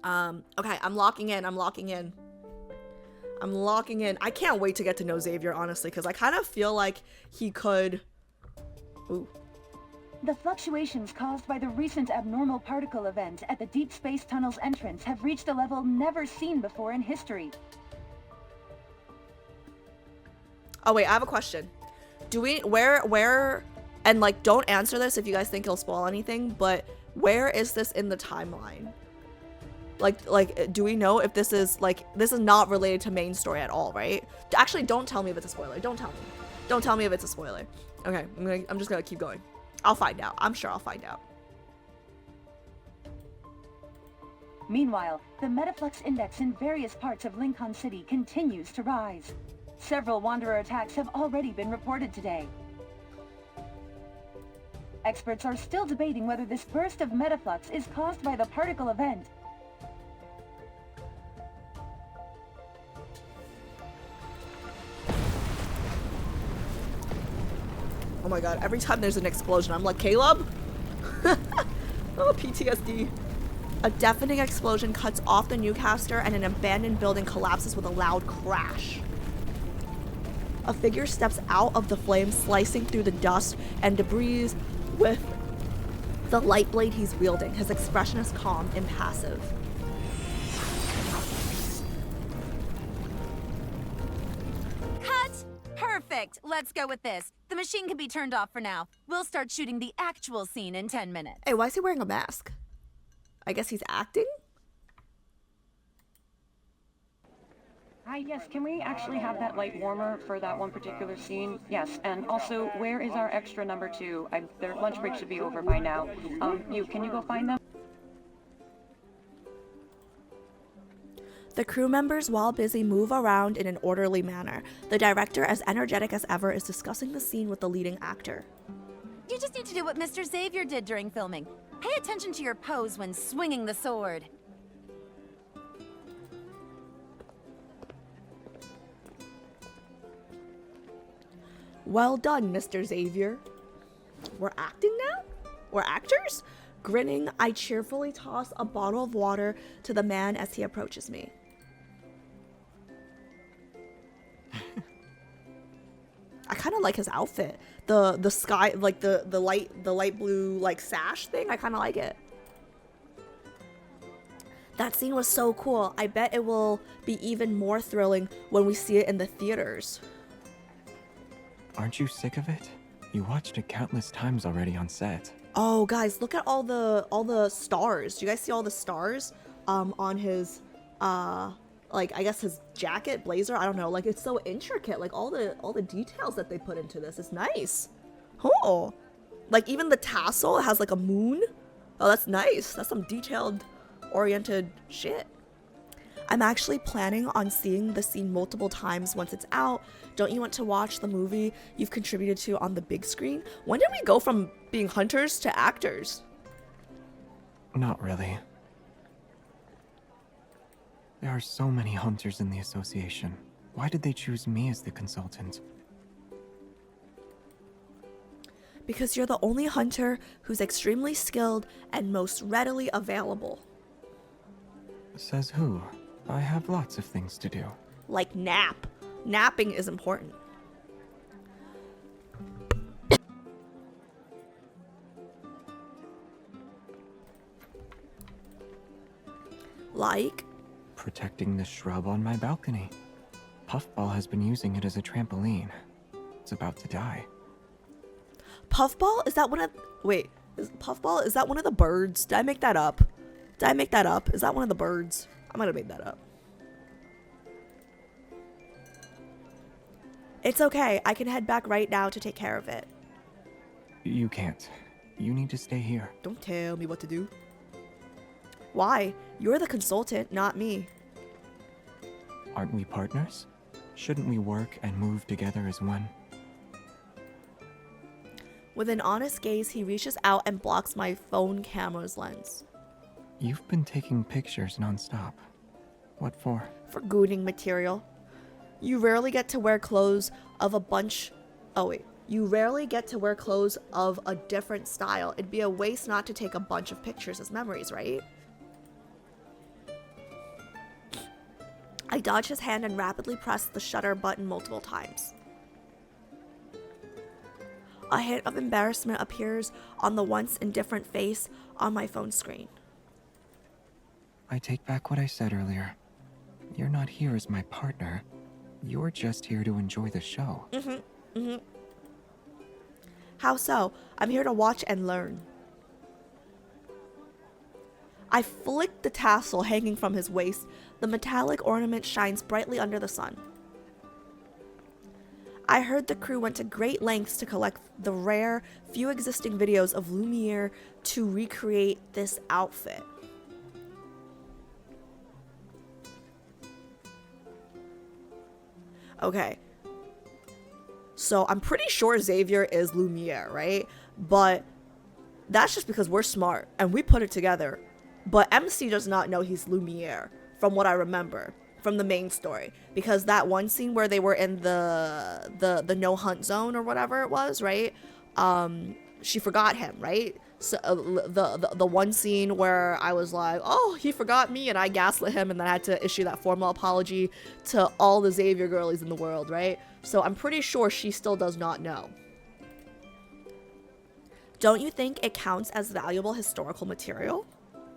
Okay, I'm locking in. I can't wait to get to know Xavier, honestly, because I kind of feel like he could... Ooh. The fluctuations caused by the recent abnormal particle event at the Deepspace tunnel's entrance have reached a level never seen before in history. Oh, wait, I have a question. Do we... Where... And, like, don't answer this if you guys think it'll spoil anything, but where is this in the timeline? Like, do we know if this is, like, this is not related to main story at all, right? Actually, don't tell me if it's a spoiler. Don't tell me. Don't tell me if it's a spoiler. Okay, I'm just gonna keep going. I'll find out. I'm sure I'll find out. Meanwhile, the Metaflux index in various parts of Linkon City continues to rise. Several Wanderer attacks have already been reported today. Experts are still debating whether this burst of Metaflux is caused by the particle event. Oh my god, every time there's an explosion, I'm like, Caleb? Oh, PTSD. A deafening explosion cuts off the Newcaster and an abandoned building collapses with a loud crash. A figure steps out of the flames, slicing through the dust and debris with the light blade he's wielding. His expression is calm, impassive. Cut! Perfect! Let's go with this. The machine can be turned off for now. We'll start shooting the actual scene in 10 minutes. Hey, why is he wearing a mask? I guess he's acting? Hi, yes, can we actually have that light warmer for that one particular scene? Yes, and also, where is our extra number 2? Their lunch break should be over by now. Can you go find them? The crew members, while busy, move around in an orderly manner. The director, as energetic as ever, is discussing the scene with the leading actor. You just need to do what Mr. Xavier did during filming. Pay attention to your pose when swinging the sword. Well done, Mr. Xavier. We're acting now? We're actors? Grinning, I cheerfully toss a bottle of water to the man as he approaches me. I kind of like his outfit. The sky, like the light blue like sash thing. I kind of like it. That scene was so cool. I bet it will be even more thrilling when we see it in the theaters. Aren't you sick of it? You watched it countless times already on set. Oh, guys, look at all the stars. Do you guys see all the stars on his like, I guess his jacket, blazer, I don't know. Like, it's so intricate. Like, all the details that they put into this is nice. Oh, like even the tassel has like a moon. Oh, that's nice. That's some detailed oriented shit. I'm actually planning on seeing the scene multiple times once it's out. Don't you want to watch the movie you've contributed to on the big screen? When did we go from being hunters to actors? Not really. There are so many hunters in the association. Why did they choose me as the consultant? Because you're the only hunter who's extremely skilled and most readily available. Says who? I have lots of things to do. Like nap. Napping is important. Like? Protecting the shrub on my balcony. Puffball has been using it as a trampoline. It's about to die. Puffball? Is that one of... Wait. Puffball? Is that one of the birds? Did I make that up? Is that one of the birds? I might have made that up. It's okay. I can head back right now to take care of it. You can't. You need to stay here. Don't tell me what to do. Why? You're the consultant, not me. Aren't we partners? Shouldn't we work and move together as one? With an honest gaze, he reaches out and blocks my phone camera's lens. You've been taking pictures nonstop. What for? For gooning material. You rarely get to wear clothes of a bunch... Oh wait. You rarely get to wear clothes of a different style. It'd be a waste not to take a bunch of pictures as memories, right? I dodge his hand and rapidly press the shutter button multiple times. A hint of embarrassment appears on the once indifferent face on my phone screen. I take back what I said earlier. You're not here as my partner. You're just here to enjoy the show. How so? I'm here to watch and learn. I flick the tassel hanging from his waist. The metallic ornament shines brightly under the sun. I heard the crew went to great lengths to collect the rare, few existing videos of Lumiere to recreate this outfit. Okay. So I'm pretty sure Xavier is Lumiere, right? But that's just because we're smart and we put it together. But MC does not know he's Lumiere, from what I remember from the main story, because that one scene where they were in the no hunt zone or whatever it was, right? She forgot him, right? So the one scene where I was like, oh, he forgot me, and I gaslit him, and then I had to issue that formal apology to all the Xavier girlies in the world, right? So I'm pretty sure she still does not know. Don't you think it counts as valuable historical material?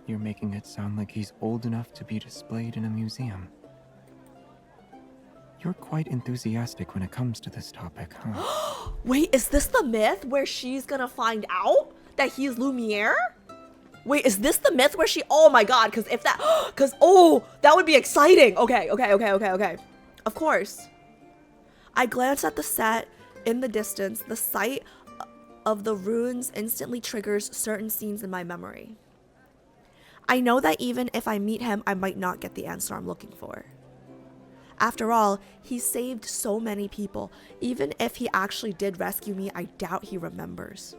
You're making it sound like he's old enough to be displayed in a museum. You're quite enthusiastic when it comes to this topic, huh? Wait, is this the myth where she's gonna find out that he's Lumiere? Wait, is this the myth where she... Oh my god, because if that... Because, oh, that would be exciting. Okay. Of course. I glance at the set in the distance. The sight of the ruins instantly triggers certain scenes in my memory. I know that even if I meet him, I might not get the answer I'm looking for. After all, he saved so many people. Even if he actually did rescue me, I doubt he remembers.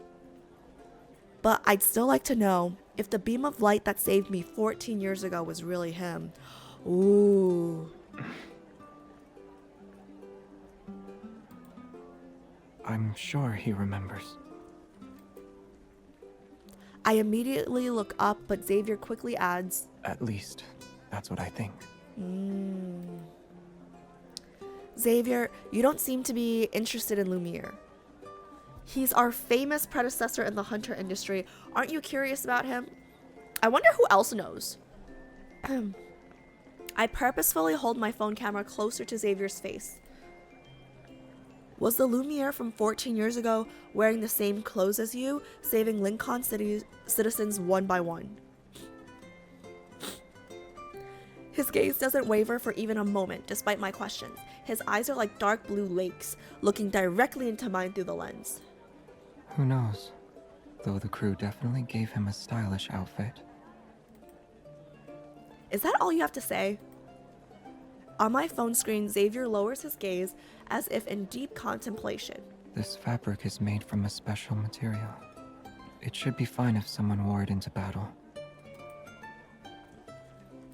But I'd still like to know if the beam of light that saved me 14 years ago was really him. Ooh. I'm sure he remembers. I immediately look up, but Xavier quickly adds, At least, that's what I think. Xavier, you don't seem to be interested in Lumiere. He's our famous predecessor in the hunter industry. Aren't you curious about him? I wonder who else knows. I purposefully hold my phone camera closer to Xavier's face. Was the Lumiere from 14 years ago wearing the same clothes as you, saving Linkon citizens one by one? His gaze doesn't waver for even a moment, despite my questions. His eyes are like dark blue lakes, looking directly into mine through the lens. Who knows? Though the crew definitely gave him a stylish outfit. Is that all you have to say? On my phone screen, Xavier lowers his gaze as if in deep contemplation. This fabric is made from a special material. It should be fine if someone wore it into battle.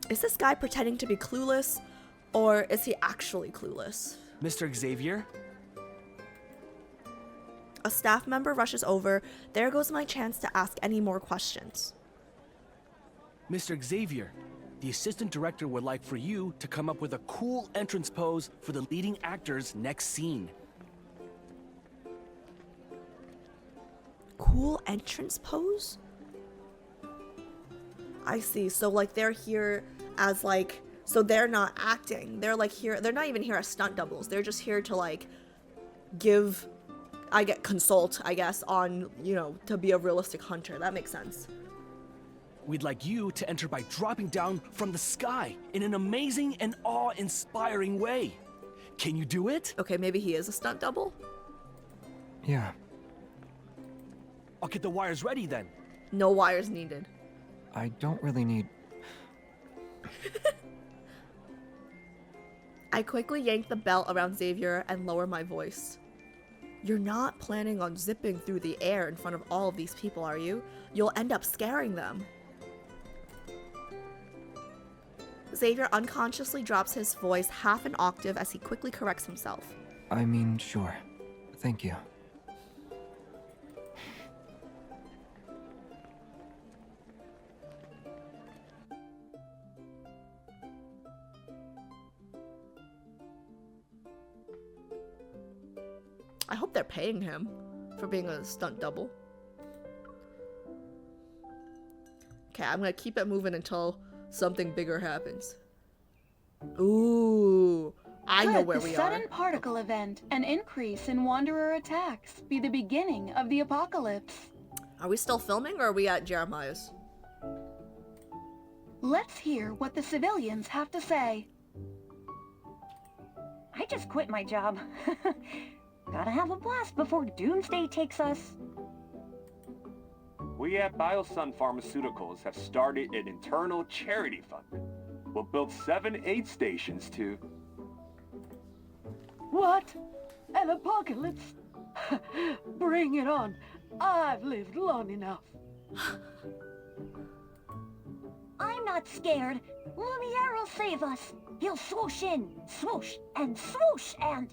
Is this guy pretending to be clueless, or is he actually clueless? Mr. Xavier? A staff member rushes over. There goes my chance to ask any more questions. Mr. Xavier, the assistant director would like for you to come up with a cool entrance pose for the leading actor's next scene. Cool entrance pose? I see. So like they're here as like, so they're not acting. They're like here, they're not even here as stunt doubles. They're just here to like consult, I guess, on, you know, to be a realistic hunter. That makes sense. We'd like you to enter by dropping down from the sky in an amazing and awe-inspiring way. Can you do it? Okay, maybe he is a stunt double? Yeah. I'll get the wires ready then. No wires needed. I don't really need... I quickly yank the belt around Xavier and lower my voice. You're not planning on zipping through the air in front of all of these people, are you? You'll end up scaring them. Xavier unconsciously drops his voice half an octave as he quickly corrects himself. I mean, sure. Thank you. I hope they're paying him for being a stunt double. Okay, I'm gonna keep it moving until something bigger happens. Ooh, I know where we are. Could the sudden particle event, an increase in Wanderer attacks, be the beginning of the apocalypse? Are we still filming or are we at Jeremiah's? Let's hear what the civilians have to say. I just quit my job. Gotta have a blast before Doomsday takes us. We at BioSun Pharmaceuticals have started an internal charity fund. We'll build 7 aid stations to... What? An apocalypse? Bring it on. I've lived long enough. I'm not scared. Lumiere will save us. He'll swoosh in, swoosh, and swoosh, and...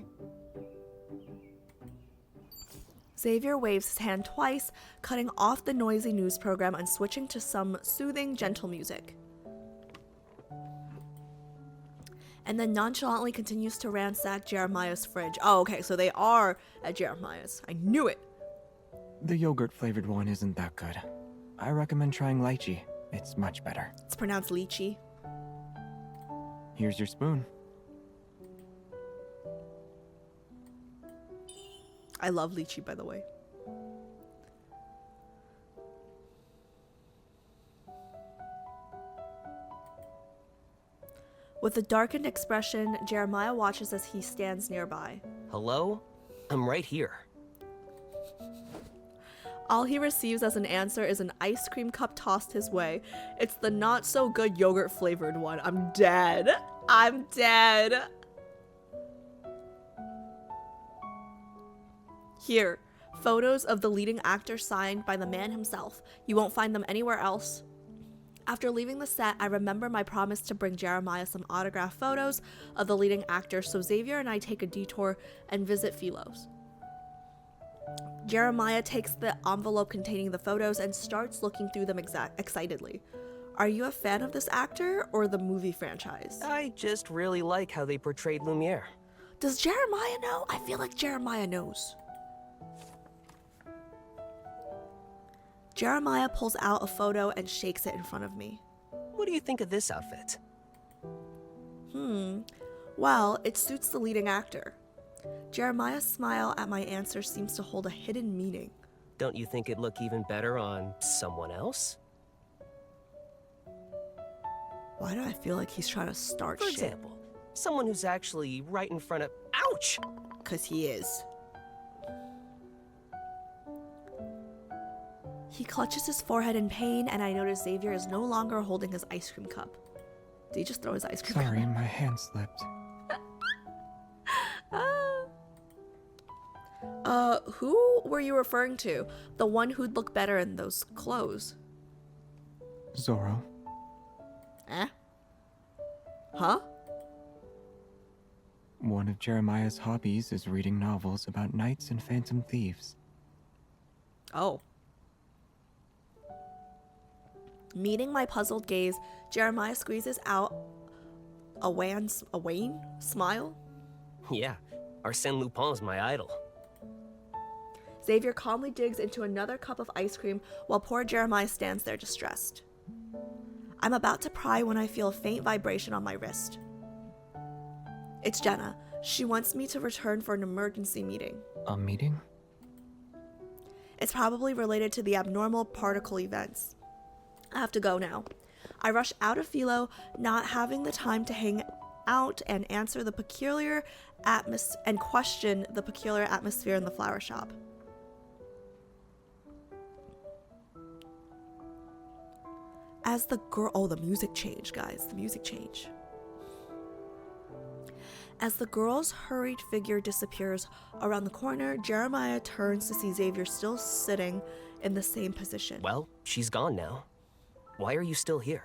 Xavier waves his hand twice, cutting off the noisy news program and switching to some soothing, gentle music. And then nonchalantly continues to ransack Jeremiah's fridge. Oh, okay, so they are at Jeremiah's. I knew it! The yogurt-flavored one isn't that good. I recommend trying lychee. It's much better. It's pronounced lychee. Here's your spoon. I love lychee, by the way. With a darkened expression, Jeremiah watches as he stands nearby. Hello? I'm right here. All he receives as an answer is an ice cream cup tossed his way. It's the not-so-good yogurt-flavored one. I'm dead. I'm dead. Here, photos of the leading actor signed by the man himself. You won't find them anywhere else. After leaving the set, I remember my promise to bring Jeremiah some autographed photos of the leading actor, so Xavier and I take a detour and visit Philo's. Jeremiah takes the envelope containing the photos and starts looking through them excitedly. Are you a fan of this actor or the movie franchise? I just really like how they portrayed Lumiere. Does Jeremiah know? I feel like Jeremiah knows. Jeremiah pulls out a photo and shakes it in front of me. What do you think of this outfit? Well, it suits the leading actor. Jeremiah's smile at my answer seems to hold a hidden meaning. Don't you think it'd look even better on someone else? Why do I feel like he's trying to start For shit? example, someone who's actually right in front of... Ouch! 'Cause he is. He clutches his forehead in pain, and I notice Xavier is no longer holding his ice cream cup. Did he just throw his ice cream Sorry, cup? my hand slipped. Who were you referring to? The one who'd look better in those clothes? Zorro. Eh? Huh? One of Jeremiah's hobbies is reading novels about knights and phantom thieves. Oh. Meeting my puzzled gaze, Jeremiah squeezes out a wan smile. Yeah, Arsène Lupin's my idol. Xavier calmly digs into another cup of ice cream while poor Jeremiah stands there distressed. I'm about to pry when I feel a faint vibration on my wrist. It's Jenna. She wants me to return for an emergency meeting. A meeting? It's probably related to the abnormal particle events. I have to go now. I rush out of Philo, not having the time to hang out and answer the peculiar and question the peculiar atmosphere in the flower shop. As the girl, oh, the music changed, guys. The music changed. As the girl's hurried figure disappears around the corner, Jeremiah turns to see Xavier still sitting in the same position. Well, she's gone now. Why are you still here?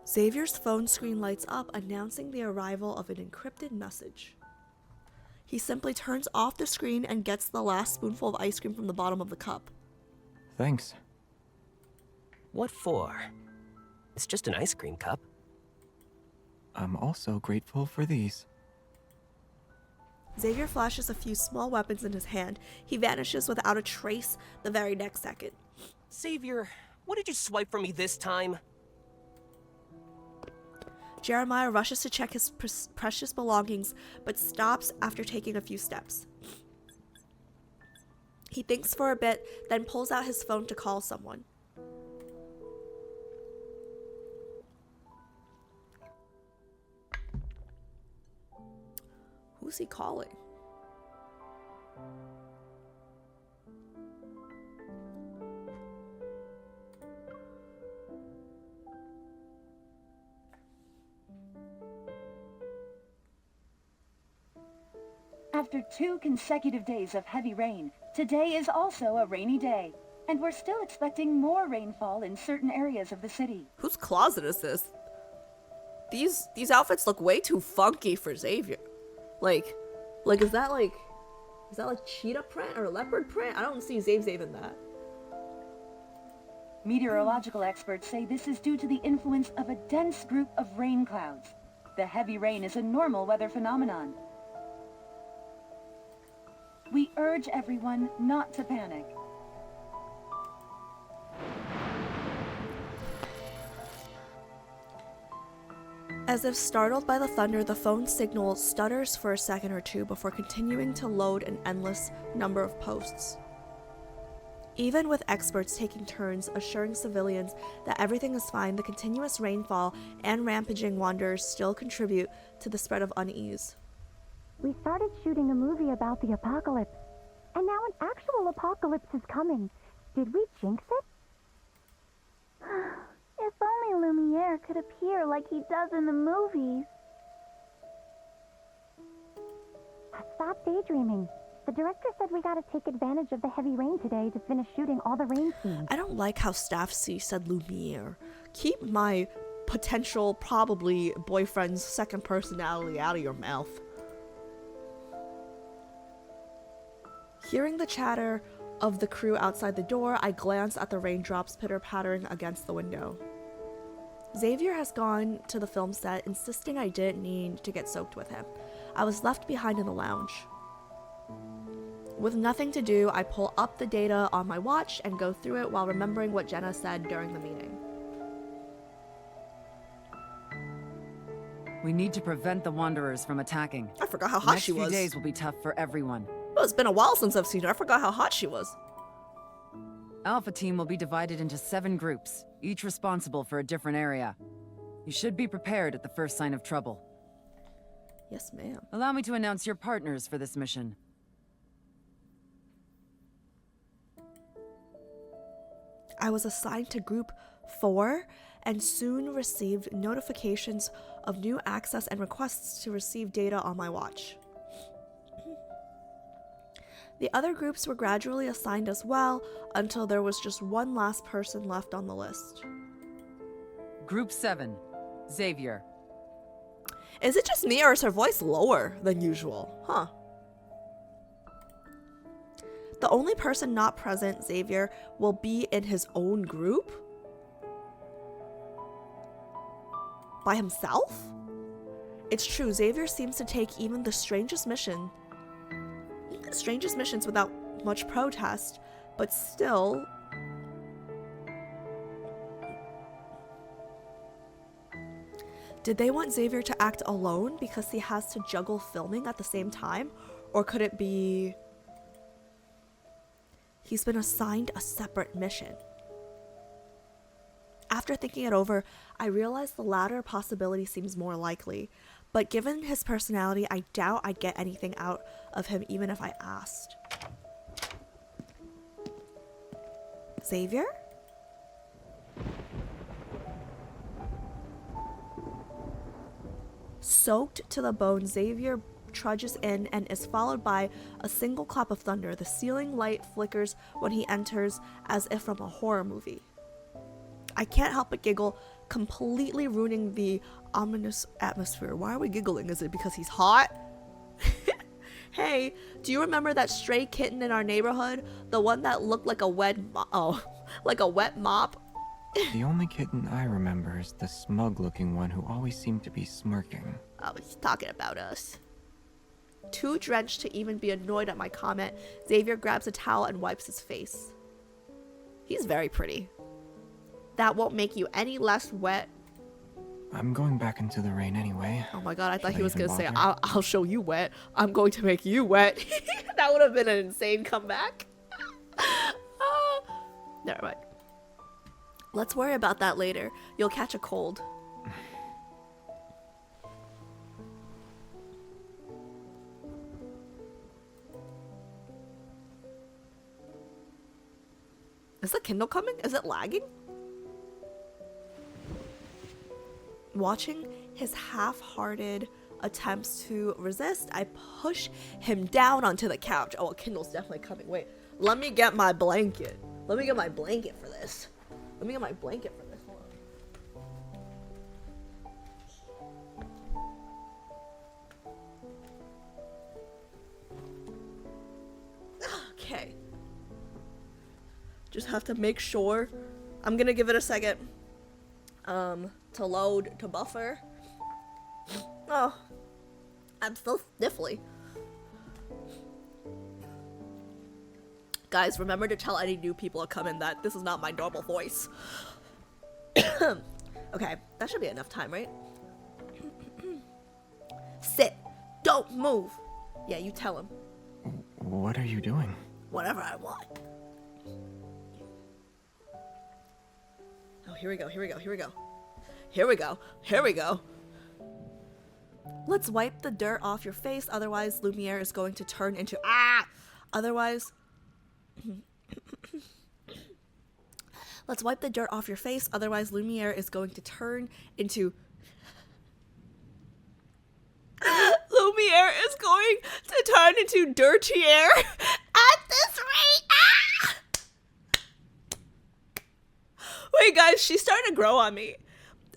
Xavier's phone screen lights up, announcing the arrival of an encrypted message. He simply turns off the screen and gets the last spoonful of ice cream from the bottom of the cup. Thanks. What for? It's just an ice cream cup. I'm also grateful for these. Xavier flashes a few small weapons in his hand. He vanishes without a trace the very next second. Xavier, what did you swipe from me this time? Jeremiah rushes to check his precious belongings, but stops after taking a few steps. He thinks for a bit, then pulls out his phone to call someone. Who's he calling? After 2 consecutive days of heavy rain, today is also a rainy day, and we're still expecting more rainfall in certain areas of the city. Whose closet is this? These outfits look way too funky for Xavier. Like is that like cheetah print or leopard print? I don't see Xavier in that. Meteorological experts say this is due to the influence of a dense group of rain clouds. The heavy rain is a normal weather phenomenon. We urge everyone not to panic. As if startled by the thunder, the phone signal stutters for a second or two before continuing to load an endless number of posts. Even with experts taking turns assuring civilians that everything is fine, the continuous rainfall and rampaging wanderers still contribute to the spread of unease. We started shooting a movie about the apocalypse, and now an actual apocalypse is coming. Did we jinx it? If only Lumiere could appear like he does in the movies. Stop daydreaming. The director said we gotta take advantage of the heavy rain today to finish shooting all the rain scenes. I don't like how Staff C said Lumiere. Keep my potential, probably boyfriend's second personality out of your mouth. Hearing the chatter of the crew outside the door, I glance at the raindrops pitter-pattering against the window. Xavier has gone to the film set, insisting I didn't need to get soaked with him. I was left behind in the lounge. With nothing to do, I pull up the data on my watch and go through it while remembering what Jenna said during the meeting. We need to prevent the Wanderers from attacking. I forgot how hot she was. The next few days will be tough for everyone. Well, it's been a while since I've seen her. I forgot how hot she was. Alpha Team will be divided into 7 groups, each responsible for a different area. You should be prepared at the first sign of trouble. Yes, ma'am. Allow me to announce your partners for this mission. I was assigned to Group 4 and soon received notifications of new access and requests to receive data on my watch. The other groups were gradually assigned as well until there was just one last person left on the list. Group 7, Xavier. Is it just me or is her voice lower than usual? Huh. The only person not present, Xavier, will be in his own group? By himself? It's true, Xavier seems to take even the strangest missions without much protest, but still... Did they want Xavier to act alone because he has to juggle filming at the same time? Or could it be... he's been assigned a separate mission? After thinking it over, I realized the latter possibility seems more likely, but given his personality, I doubt I'd get anything out of him even if I asked. Xavier? Soaked to the bone, Xavier trudges in and is followed by a single clap of thunder. The ceiling light flickers when he enters as if from a horror movie. I can't help but giggle, completely ruining the ominous atmosphere. Why are we giggling? Is it because he's hot? Hey, do you remember that stray kitten in our neighborhood? The one that looked like a wet mop? The only kitten I remember is the smug-looking one who always seemed to be smirking. Oh, he's talking about us. Too drenched to even be annoyed at my comment, Xavier grabs a towel and wipes his face. He's very pretty. That won't make you any less wet. I'm going back into the rain anyway. Oh my god, I thought Should he was even gonna say, bother? I'll show you wet. I'm going to make you wet. That would have been an insane comeback. Never mind. Let's worry about that later. You'll catch a cold. Is the Kindle coming? Is it lagging? Watching his half-hearted attempts to resist, I push him down onto the couch. Oh, a Kindle's definitely coming. Wait, let me get my blanket. Let me get my blanket for this. Let me get my blanket for this. Hold on. Okay. Just have to make sure. I'm gonna give it a second. To load, to buffer. Oh, I'm still sniffly. Guys, remember to tell any new people who come in that this is not my normal voice. Okay, that should be enough time, right? Sit. Don't move. Yeah, you tell him. What are you doing? Whatever I want. Oh, here we go, here we go, here we go. Here we go, here we go. Let's wipe the dirt off your face, otherwise Lumiere is going to turn into otherwise let's wipe the dirt off your face, otherwise Lumiere is going to turn into Lumiere is going to turn into dirtier at this rate. Wait, guys, she's starting to grow on me.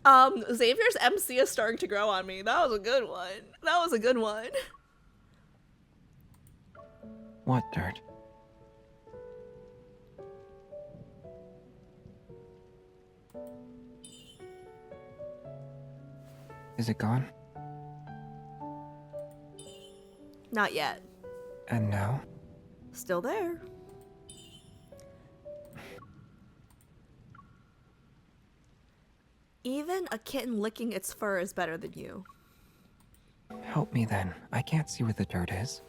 Xavier's MC is starting to grow on me. That was a good one. That was a good one. What dirt? Is it gone? Not yet. And now? Still there. Even a kitten licking its fur is better than you. Help me then. I can't see where the dirt is.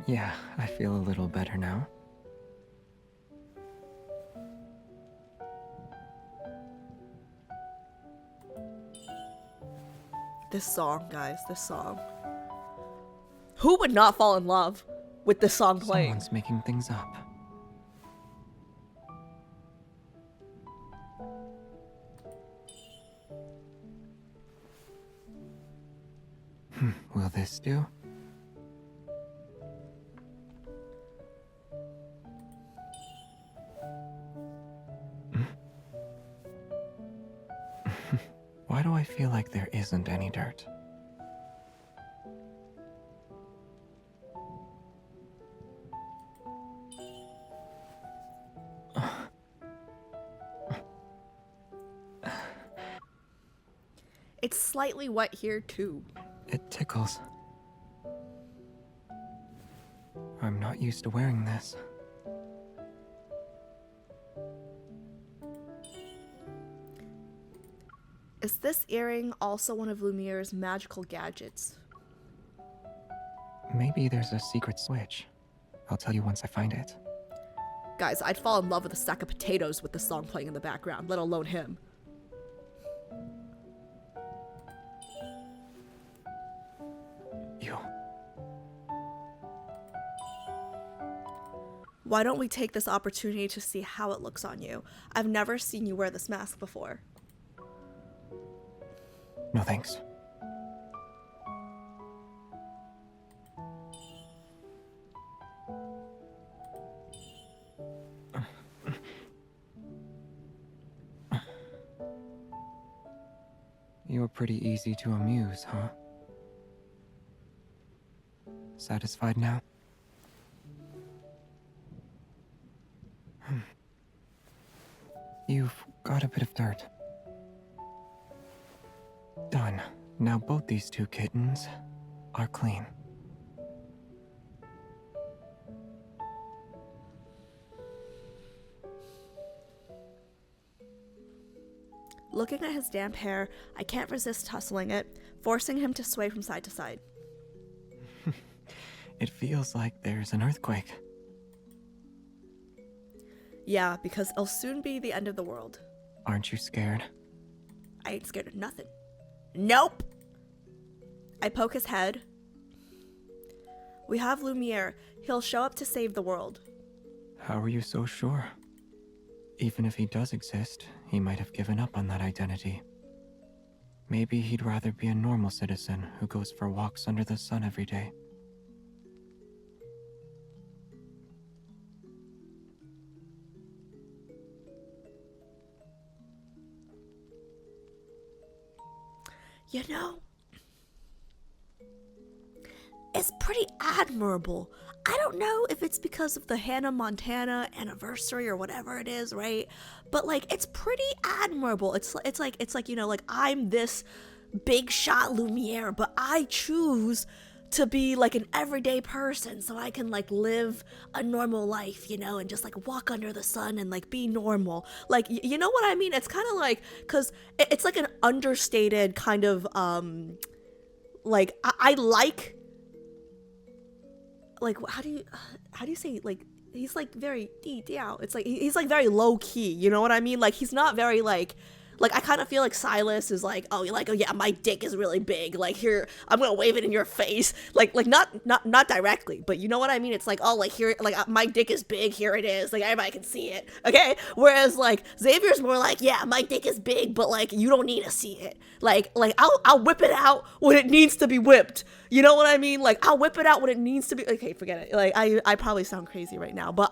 Yeah, I feel a little better now. This song, guys, this song. Who would not fall in love with this song playing? Someone's making things up. Will this do? Why do I feel like there isn't any dirt? It's slightly wet here too. It tickles. I'm not used to wearing this. Is this earring also one of Lumiere's magical gadgets? Maybe there's a secret switch. I'll tell you once I find it. Guys, I'd fall in love with a sack of potatoes with the song playing in the background, let alone him. You. Why don't we take this opportunity to see how it looks on you? I've never seen you wear this mask before. No thanks. You're pretty easy to amuse, huh? Satisfied now? You've got a bit of dirt. Done. Now both these two kittens are clean. Looking at his damp hair, I can't resist tussling it, forcing him to sway from side to side. It feels like there's an earthquake. Yeah, because it'll soon be the end of the world. Aren't you scared? I ain't scared of nothing. Nope! I poke his head. We have Lumiere. He'll show up to save the world. How are you so sure? Even if he does exist, he might have given up on that identity. Maybe he'd rather be a normal citizen who goes for walks under the sun every day. You know, it's pretty admirable. I don't know if it's because of the Hannah Montana anniversary or whatever it is, right? But like, it's pretty admirable. It's like, you know, like I'm this big shot Lumiere, but I choose to be like an everyday person so I can like live a normal life, you know, and just like walk under the sun and like be normal. Like, you know what I mean? It's kind of like, cause it's like an understated kind of, like, I like how do you say, like, he's like very down. It's like, he's like very low key, you know what I mean? Like, he's not very like I kind of feel like Silas is like, oh, you're like, oh yeah, my dick is really big. Like, here, I'm gonna wave it in your face. Like not directly, but you know what I mean? It's like, oh, like here, like my dick is big. Here it is. Like everybody can see it. Okay. Whereas like Xavier's more like, yeah, my dick is big, but like you don't need to see it. Like I'll whip it out when it needs to be whipped. You know what I mean? Like I'll whip it out when it needs to be. Okay, forget it. Like I probably sound crazy right now, but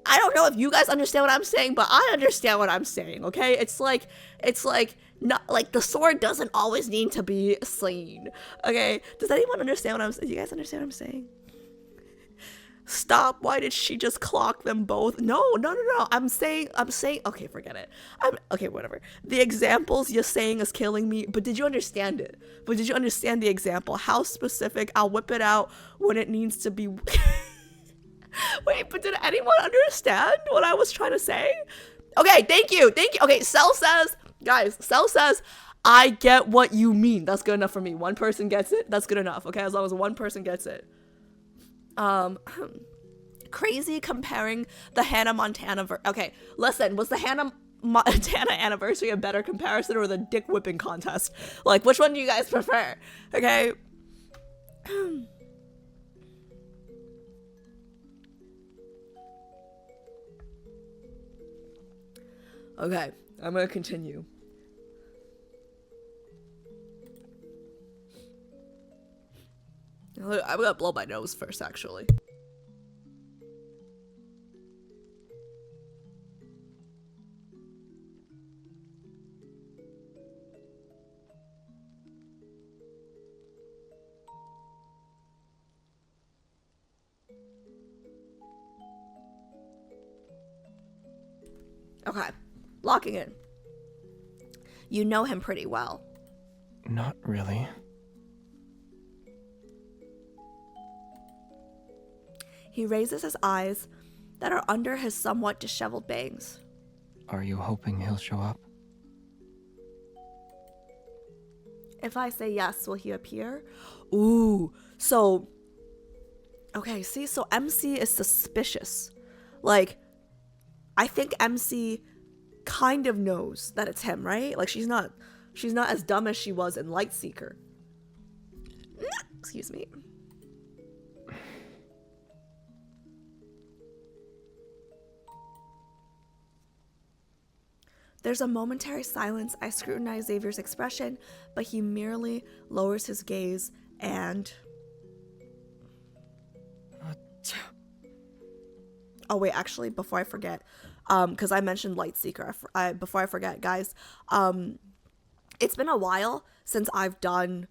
I don't know if you guys understand what I'm saying, but I understand what I'm saying, okay? It's like, not like the sword doesn't always need to be slain, okay? Does anyone understand what I'm saying? Do you guys understand what I'm saying? Stop. Why did she just clock them both? No. I'm saying, okay, forget it. Okay, whatever. The examples you're saying is killing me, but did you understand it? But did you understand the example? How specific? I'll whip it out when it needs to be... Wait, but did anyone understand what I was trying to say? Okay, thank you. Okay, Cell says, guys, I get what you mean. That's good enough for me. One person gets it. That's good enough. Okay, as long as one person gets it. Crazy comparing the Hannah Montana okay, listen, was the Hannah Montana anniversary a better comparison or the dick whipping contest? Like, which one do you guys prefer? Okay. Okay, I'm gonna continue. I'm gonna blow my nose first, actually. Okay. Locking in. You know him pretty well. Not really. He raises his eyes that are under his somewhat disheveled bangs. Are you hoping he'll show up? If I say yes, will he appear? Ooh, so... Okay, see, so MC is suspicious. Like, I think MC kind of knows that it's him, right? Like, she's not as dumb as she was in Lightseeker. Excuse me. There's a momentary silence. I scrutinize Xavier's expression, but he merely lowers his gaze and... Oh wait, actually, before I forget, because I mentioned Lightseeker, before I forget, guys, it's been a while since I've done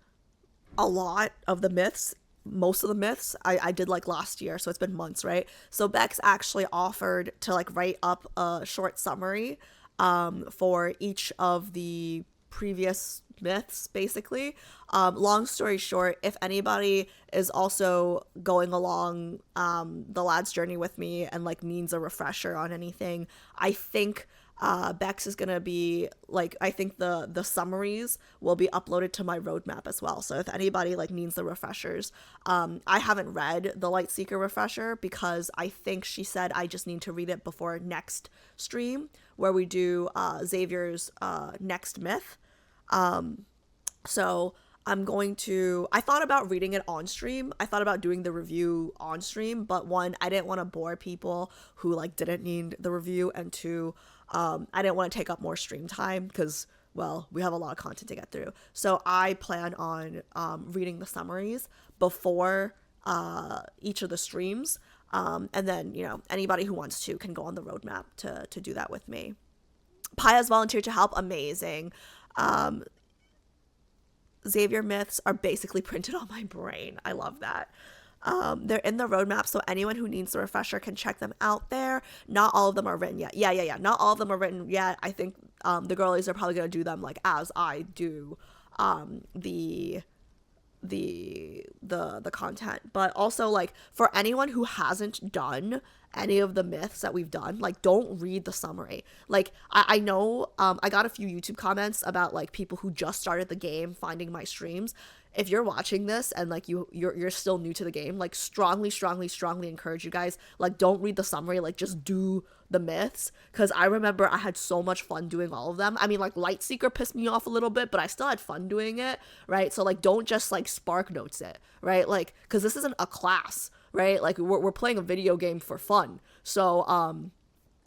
a lot of the myths, most of the myths I did like last year, so it's been months, right? So Bex actually offered to like write up a short summary for each of the previous myths, basically. Long story short, if anybody is also going along the lad's journey with me and like needs a refresher on anything, I think Bex is gonna be like, I think the summaries will be uploaded to my roadmap as well. So if anybody like needs the refreshers, I haven't read the Lightseeker refresher because I think she said I just need to read it before next stream where we do Xavier's next myth. So I thought about reading it on stream. I thought about doing the review on stream, but one, I didn't want to bore people who like didn't need the review, and two, I didn't want to take up more stream time because, well, we have a lot of content to get through. So I plan on reading the summaries before each of the streams, and then, you know, anybody who wants to can go on the roadmap to do that with me. Paya's volunteered to help. Amazing. Xavier myths are basically printed on my brain. I love that. They're in the roadmap, so anyone who needs the refresher can check them out there. Not all of them are written yet. Yeah. Not all of them are written yet. I think the girlies are probably gonna do them like as I do the content. But also, like, for anyone who hasn't done any of the myths that we've done, like, don't read the summary. Like, I know I got a few YouTube comments about like people who just started the game finding my streams. If you're watching this and like you're still new to the game, like strongly encourage you guys, like, don't read the summary, like just do the myths, because I remember I had so much fun doing all of them. I mean, like, Lightseeker pissed me off a little bit, but I still had fun doing it, right? So like, don't just like spark notes it, right? Like, because this isn't a class, right? Like, we're playing a video game for fun. So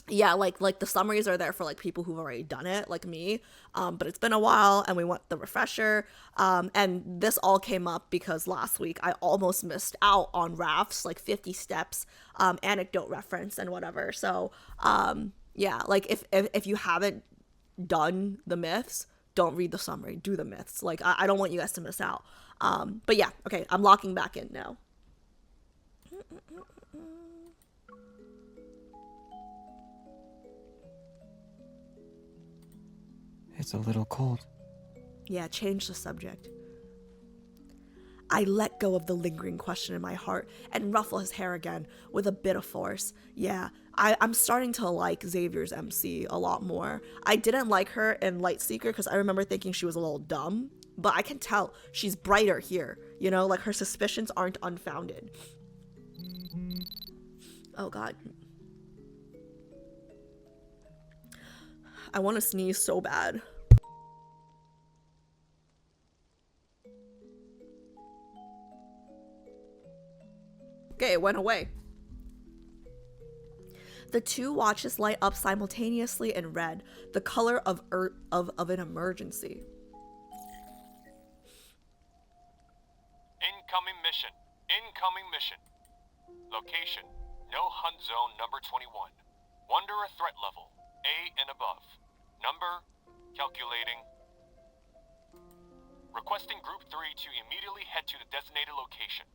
yeah, like the summaries are there for like people who've already done it, like me, but it's been a while and we want the refresher. And this all came up because last week I almost missed out on Raph's like 50 steps anecdote reference and whatever. So yeah, like if you haven't done the myths, don't read the summary, do the myths. Like, I don't want you guys to miss out. But yeah, okay, I'm locking back in now. It's a little cold. Yeah, change the subject. I let go of the lingering question in my heart and ruffle his hair again with a bit of force. Yeah, I'm starting to like Xavier's MC a lot more. I didn't like her in Lightseeker because I remember thinking she was a little dumb, but I can tell she's brighter here. You know, like, her suspicions aren't unfounded. Oh god. I want to sneeze so bad. Okay, it went away. The two watches light up simultaneously in red, the color of an emergency. Incoming mission. Incoming mission. Location: No Hunt Zone number 21. Wanderer threat level: A and above. Number: calculating. Requesting Group 3 to immediately head to the designated location.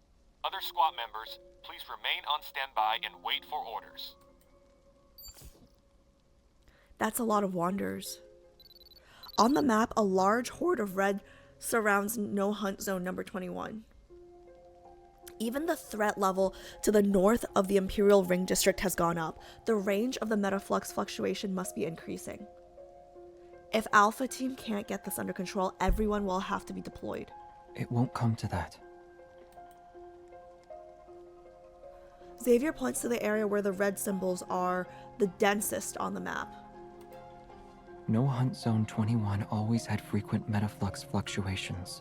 Other squad members, please remain on standby and wait for orders. That's a lot of wanderers. On the map, a large horde of red surrounds No Hunt Zone number 21. Even the threat level to the north of the Imperial Ring District has gone up. The range of the metaflux fluctuation must be increasing. If Alpha Team can't get this under control, everyone will have to be deployed. It won't come to that. Xavier points to the area where the red symbols are the densest on the map. No Hunt Zone 21 always had frequent metaflux fluctuations.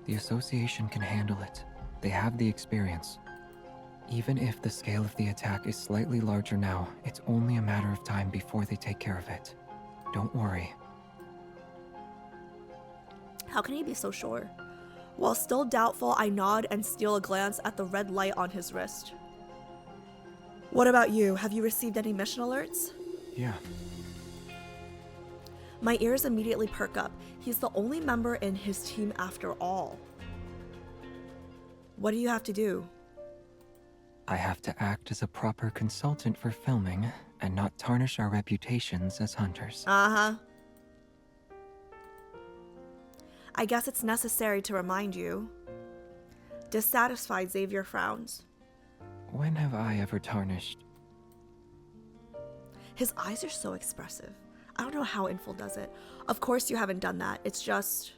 The association can handle it. They have the experience. Even if the scale of the attack is slightly larger now, it's only a matter of time before they take care of it. Don't worry. How can he be so sure? While still doubtful, I nod and steal a glance at the red light on his wrist. What about you? Have you received any mission alerts? Yeah. My ears immediately perk up. He's the only member in his team after all. What do you have to do? I have to act as a proper consultant for filming and not tarnish our reputations as hunters. Uh-huh. I guess it's necessary to remind you. Dissatisfied, Xavier frowns. When have I ever tarnished? His eyes are so expressive. I don't know how Infil does it. Of course you haven't done that. It's just...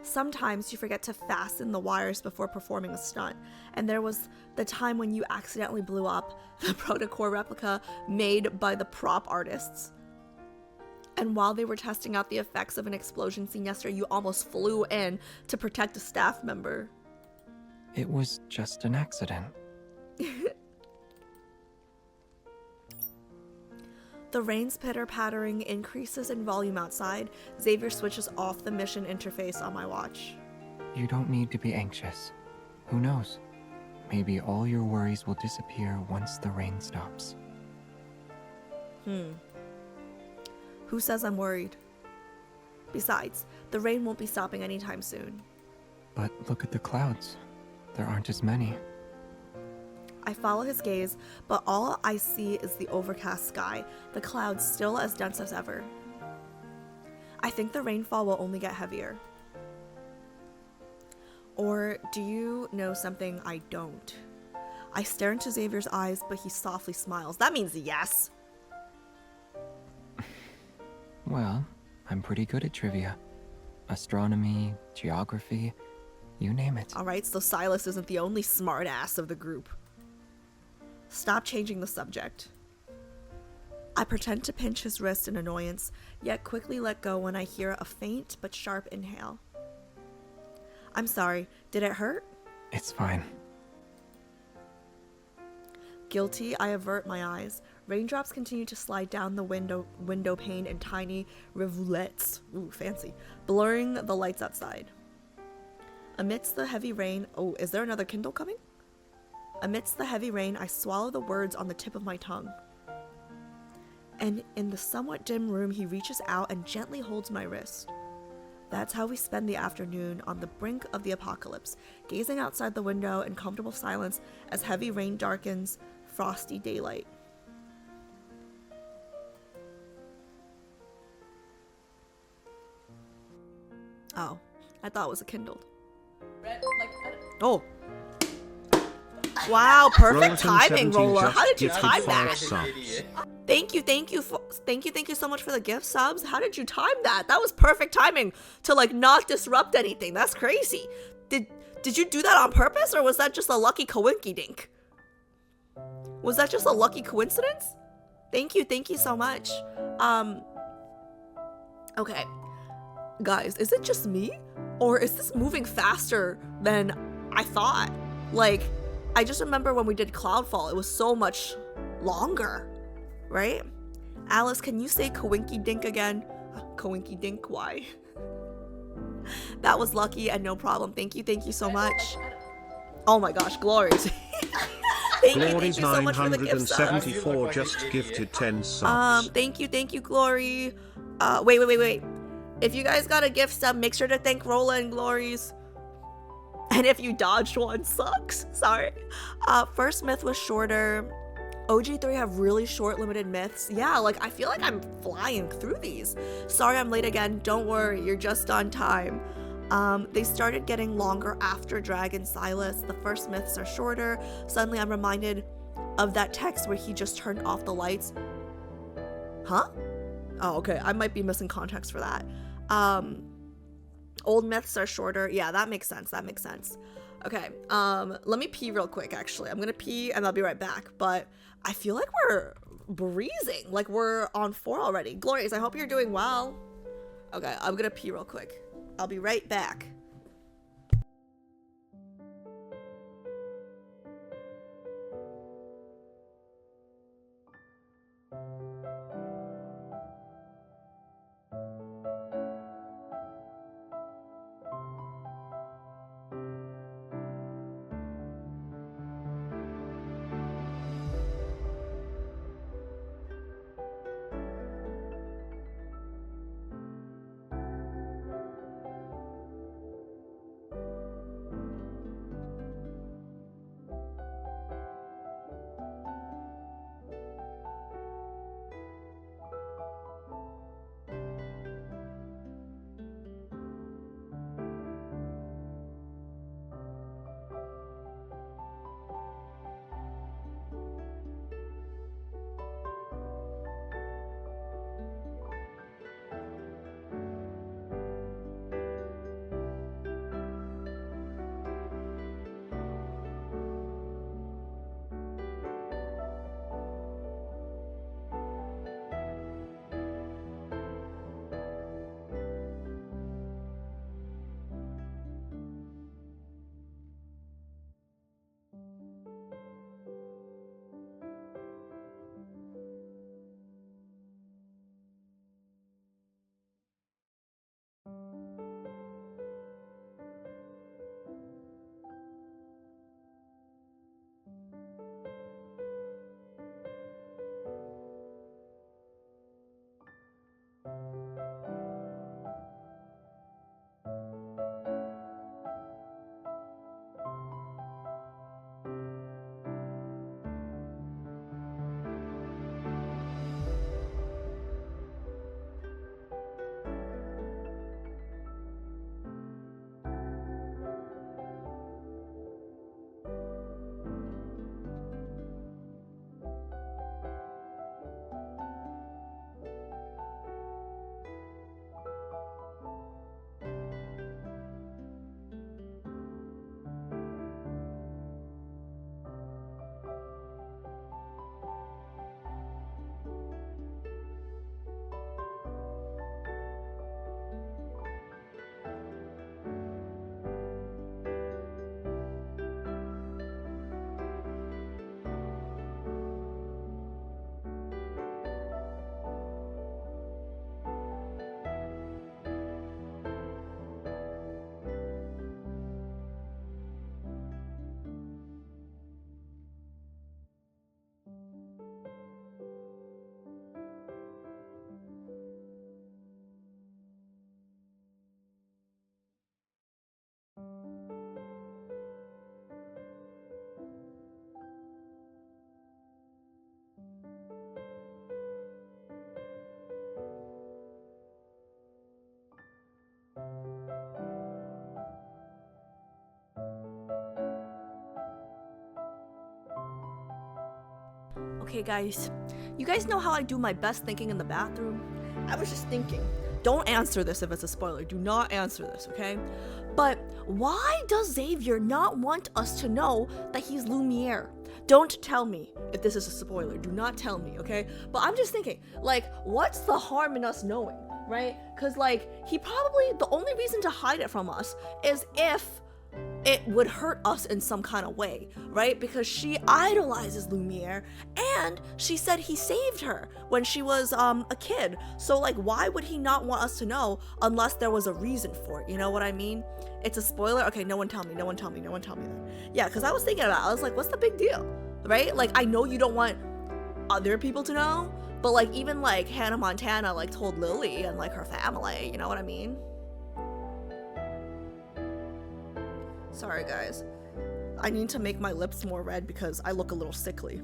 sometimes you forget to fasten the wires before performing a stunt. And there was the time when you accidentally blew up the protocore replica made by the prop artists. And while they were testing out the effects of an explosion scene yesterday, you almost flew in to protect a staff member. It was just an accident. The rain's pitter-pattering increases in volume outside. Xavier switches off the mission interface on my watch. You don't need to be anxious. Who knows? Maybe all your worries will disappear once the rain stops. Who says I'm worried? Besides, the rain won't be stopping anytime soon. But look at the clouds. There aren't as many. I follow his gaze, but all I see is the overcast sky, the clouds still as dense as ever. I think the rainfall will only get heavier. Or do you know something I don't? I stare into Xavier's eyes, but he softly smiles. That means yes. Well, I'm pretty good at trivia. Astronomy, geography, you name it. Alright, so Silas isn't the only smartass of the group. Stop changing the subject. I pretend to pinch his wrist in annoyance, yet quickly let go when I hear a faint but sharp inhale. I'm sorry, did it hurt? It's fine. Guilty, I avert my eyes. Raindrops continue to slide down the window pane in tiny rivulets. Ooh, fancy. Blurring the lights outside. Amidst the heavy rain... Oh, is there another Kindle coming? Amidst the heavy rain, I swallow the words on the tip of my tongue. And in the somewhat dim room, he reaches out and gently holds my wrist. That's how we spend the afternoon on the brink of the apocalypse, gazing outside the window in comfortable silence as heavy rain darkens frosty daylight. Oh, I thought it was a Kindle. Oh. Wow, perfect timing, Roller. How did you time that? Thank you so much for the gift subs. How did you time that? That was perfect timing to like not disrupt anything. That's crazy. Did you do that on purpose, or was that just a lucky coinky dink? Was that just a lucky coincidence? Thank you so much. Okay. Guys, is it just me? Or is this moving faster than I thought? Like, I just remember when we did Cloudfall, it was so much longer, right? Alice, can you say Coinky Dink again? Coinky Dink, why? That was lucky and no problem. Thank you so much. Oh my gosh, glories. Thank you so much for the gift subs. 74 just gifted 10 subs. Thank you, Glory. Wait. If you guys got a gift sub, make sure to thank Rolla and Glories. And if you dodged one, sucks. Sorry. First myth was shorter. OG3 have really short limited myths. Yeah, like I feel like I'm flying through these. Sorry I'm late again. Don't worry, you're just on time. They started getting longer after Dragon Silas. The first myths are shorter. Suddenly I'm reminded of that text where he just turned off the lights. Huh? Oh, okay. I might be missing context for that. Old myths are shorter. Yeah, that makes sense. Okay, let me pee real quick, actually. I'm gonna pee and I'll be right back. But I feel like we're breezing. Like we're on 4 already. Glorious, I hope you're doing well. Okay, I'm gonna pee real quick. I'll be right back. Okay, guys. You guys know how I do my best thinking in the bathroom? I was just thinking. Don't answer this if it's a spoiler. Do not answer this, okay? But why does Xavier not want us to know that he's Lumiere? Don't tell me if this is a spoiler. Do not tell me, okay? But I'm just thinking, like, what's the harm in us knowing, right? Because, like, he probably, the only reason to hide it from us is if it would hurt us in some kind of way, right? Because she idolizes Lumiere, and she said he saved her when she was a kid. So like, why would he not want us to know unless there was a reason for it? You know what I mean? It's a spoiler. Okay, no one tell me. No one tell me. No one tell me that. Yeah, because I was thinking about it. I was like, what's the big deal, right? Like, I know you don't want other people to know, but like, even like Hannah Montana like told Lily and like her family. You know what I mean? Sorry, guys. I need to make my lips more red because I look a little sickly.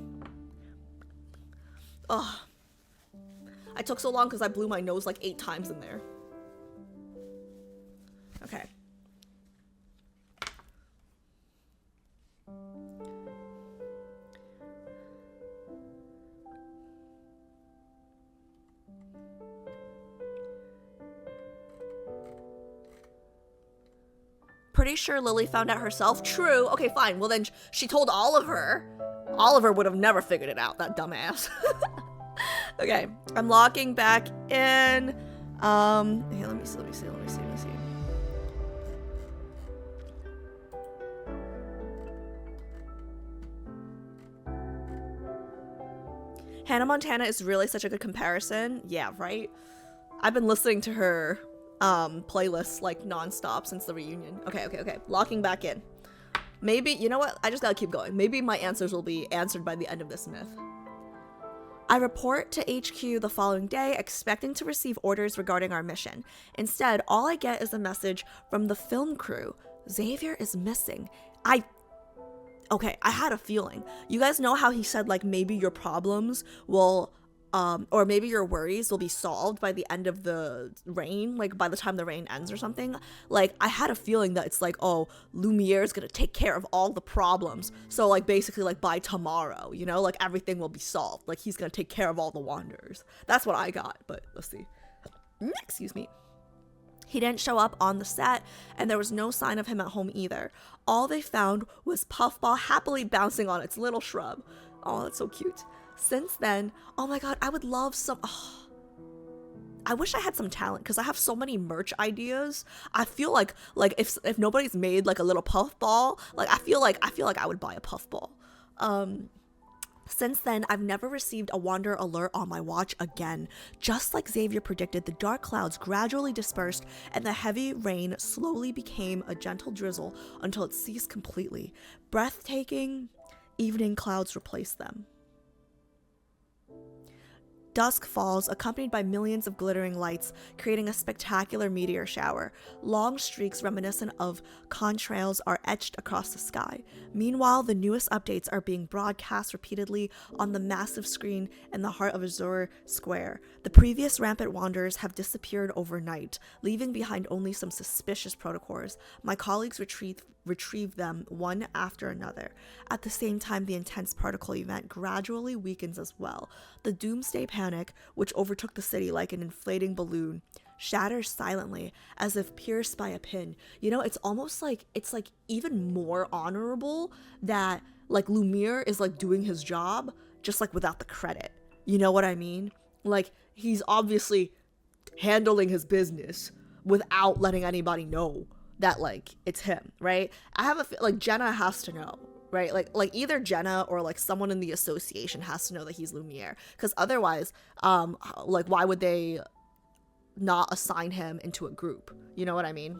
Ugh. I took so long because I blew my nose like 8 times in there. Okay. Pretty sure Lily found out herself. True. Okay, fine. Well, then she told Oliver. Oliver would have never figured it out, that dumbass. Okay, I'm locking back in. Hey, let me see. Hannah Montana is really such a good comparison. Yeah, right? I've been listening to her playlists like non-stop since the reunion. Okay. Locking back in. Maybe, you know what? I just gotta keep going. Maybe my answers will be answered by the end of this myth. I report to HQ the following day, expecting to receive orders regarding our mission. Instead, all I get is a message from the film crew. Xavier is missing. Okay, I had a feeling. You guys know how he said, like, maybe your problems will, or maybe your worries will be solved by the end of the reign, like, by the time the reign ends or something? Like, I had a feeling that it's like, oh, Lumiere is gonna take care of all the problems. So, like, basically, like, by tomorrow, you know? Like, everything will be solved. Like, he's gonna take care of all the Wanderers. That's what I got, but let's see. Excuse me. He didn't show up on the set, and there was no sign of him at home either. All they found was Puffball happily bouncing on its little shrub. Oh, that's so cute. Since then, oh my god, I would love some... Oh, I wish I had some talent, because I have so many merch ideas. I feel like if nobody's made, like, a little Puffball, like, I feel like I would buy a Puffball. Since then, I've never received a Wanderer alert on my watch again. Just like Xavier predicted, the dark clouds gradually dispersed and the heavy rain slowly became a gentle drizzle until it ceased completely. Breathtaking evening clouds replaced them. Dusk falls, accompanied by millions of glittering lights, creating a spectacular meteor shower. Long streaks reminiscent of contrails are etched across the sky. Meanwhile, the newest updates are being broadcast repeatedly on the massive screen in the heart of Azure Square. The previous rampant wanderers have disappeared overnight, leaving behind only some suspicious protocols. My colleagues retrieve them one after another. At the same time, the intense particle event gradually weakens as well. The doomsday panic, which overtook the city like an inflating balloon, shatters silently as if pierced by a pin. You know, it's almost like it's like even more honorable that like Lumiere is like doing his job just like without the credit. You know what I mean? Like he's obviously handling his business without letting anybody know that like it's him, right? I have a like Jenna has to know, right? Like either Jenna or like someone in the association has to know that he's Lumiere, because otherwise like why would they not assign him into a group? You know what I mean?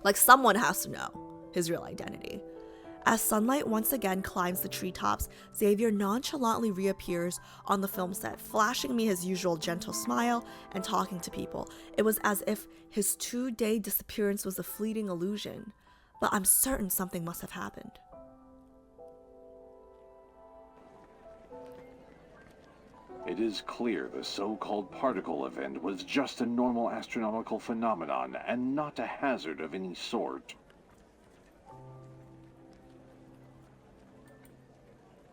Like someone has to know his real identity. As sunlight once again climbs the treetops, Xavier nonchalantly reappears on the film set, flashing me his usual gentle smile and talking to people. It was as if his 2-day disappearance was a fleeting illusion, but I'm certain something must have happened. It is clear the so-called particle event was just a normal astronomical phenomenon and not a hazard of any sort.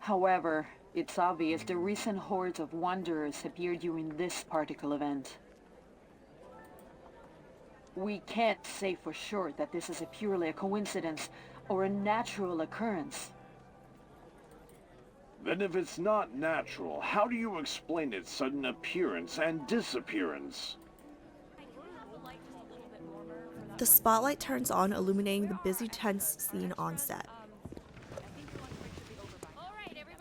However, it's obvious the recent hordes of wanderers appeared during this particle event. We can't say for sure that this is purely a coincidence or a natural occurrence. Then if it's not natural, how do you explain its sudden appearance and disappearance? The spotlight turns on, illuminating the busy, tense scene on set.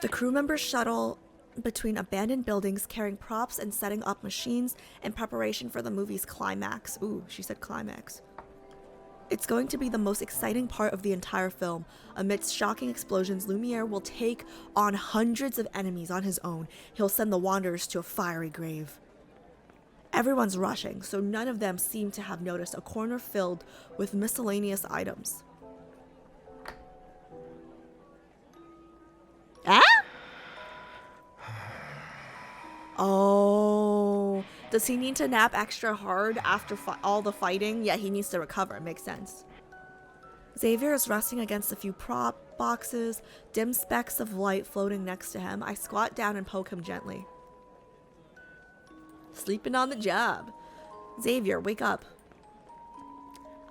The crew members shuttle between abandoned buildings, carrying props and setting up machines in preparation for the movie's climax. Ooh, she said climax. It's going to be the most exciting part of the entire film. Amidst shocking explosions, Lumiere will take on hundreds of enemies on his own. He'll send the Wanderers to a fiery grave. Everyone's rushing, so none of them seem to have noticed a corner filled with miscellaneous items. Ah? Oh, does he need to nap extra hard after all the fighting? Yeah, he needs to recover. It makes sense. Xavier is resting against a few prop boxes, dim specks of light floating next to him. I squat down and poke him gently. Sleeping on the job. Xavier, wake up.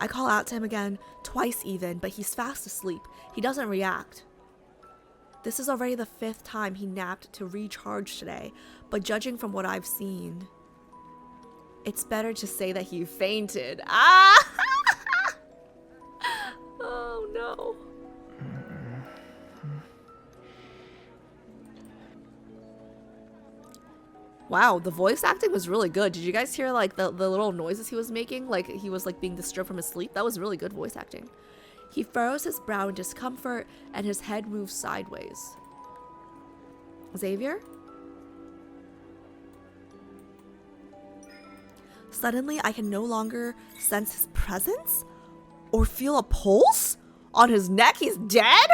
I call out to him again, twice even, but he's fast asleep. He doesn't react. This is already the 5th time he napped to recharge today, but judging from what I've seen, it's better to say that he fainted. Ah! Oh no. Wow, the voice acting was really good. Did you guys hear like the little noises he was making? Like he was like being disturbed from his sleep? That was really good voice acting. He furrows his brow in discomfort and his head moves sideways. Xavier? Suddenly, I can no longer sense his presence or feel a pulse on his neck. He's dead?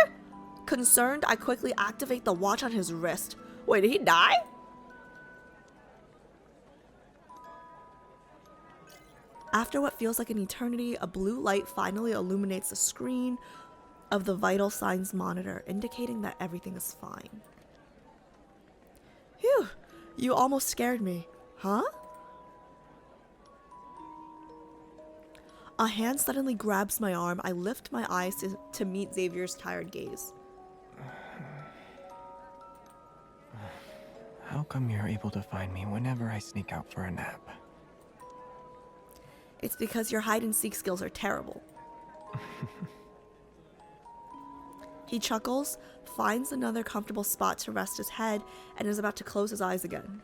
Concerned, I quickly activate the watch on his wrist. Wait, did he die? After what feels like an eternity, a blue light finally illuminates the screen of the vital signs monitor, indicating that everything is fine. Phew, you almost scared me. Huh? A hand suddenly grabs my arm. I lift my eyes to meet Xavier's tired gaze. How come you're able to find me whenever I sneak out for a nap? It's because your hide-and-seek skills are terrible. He chuckles, finds another comfortable spot to rest his head, and is about to close his eyes again.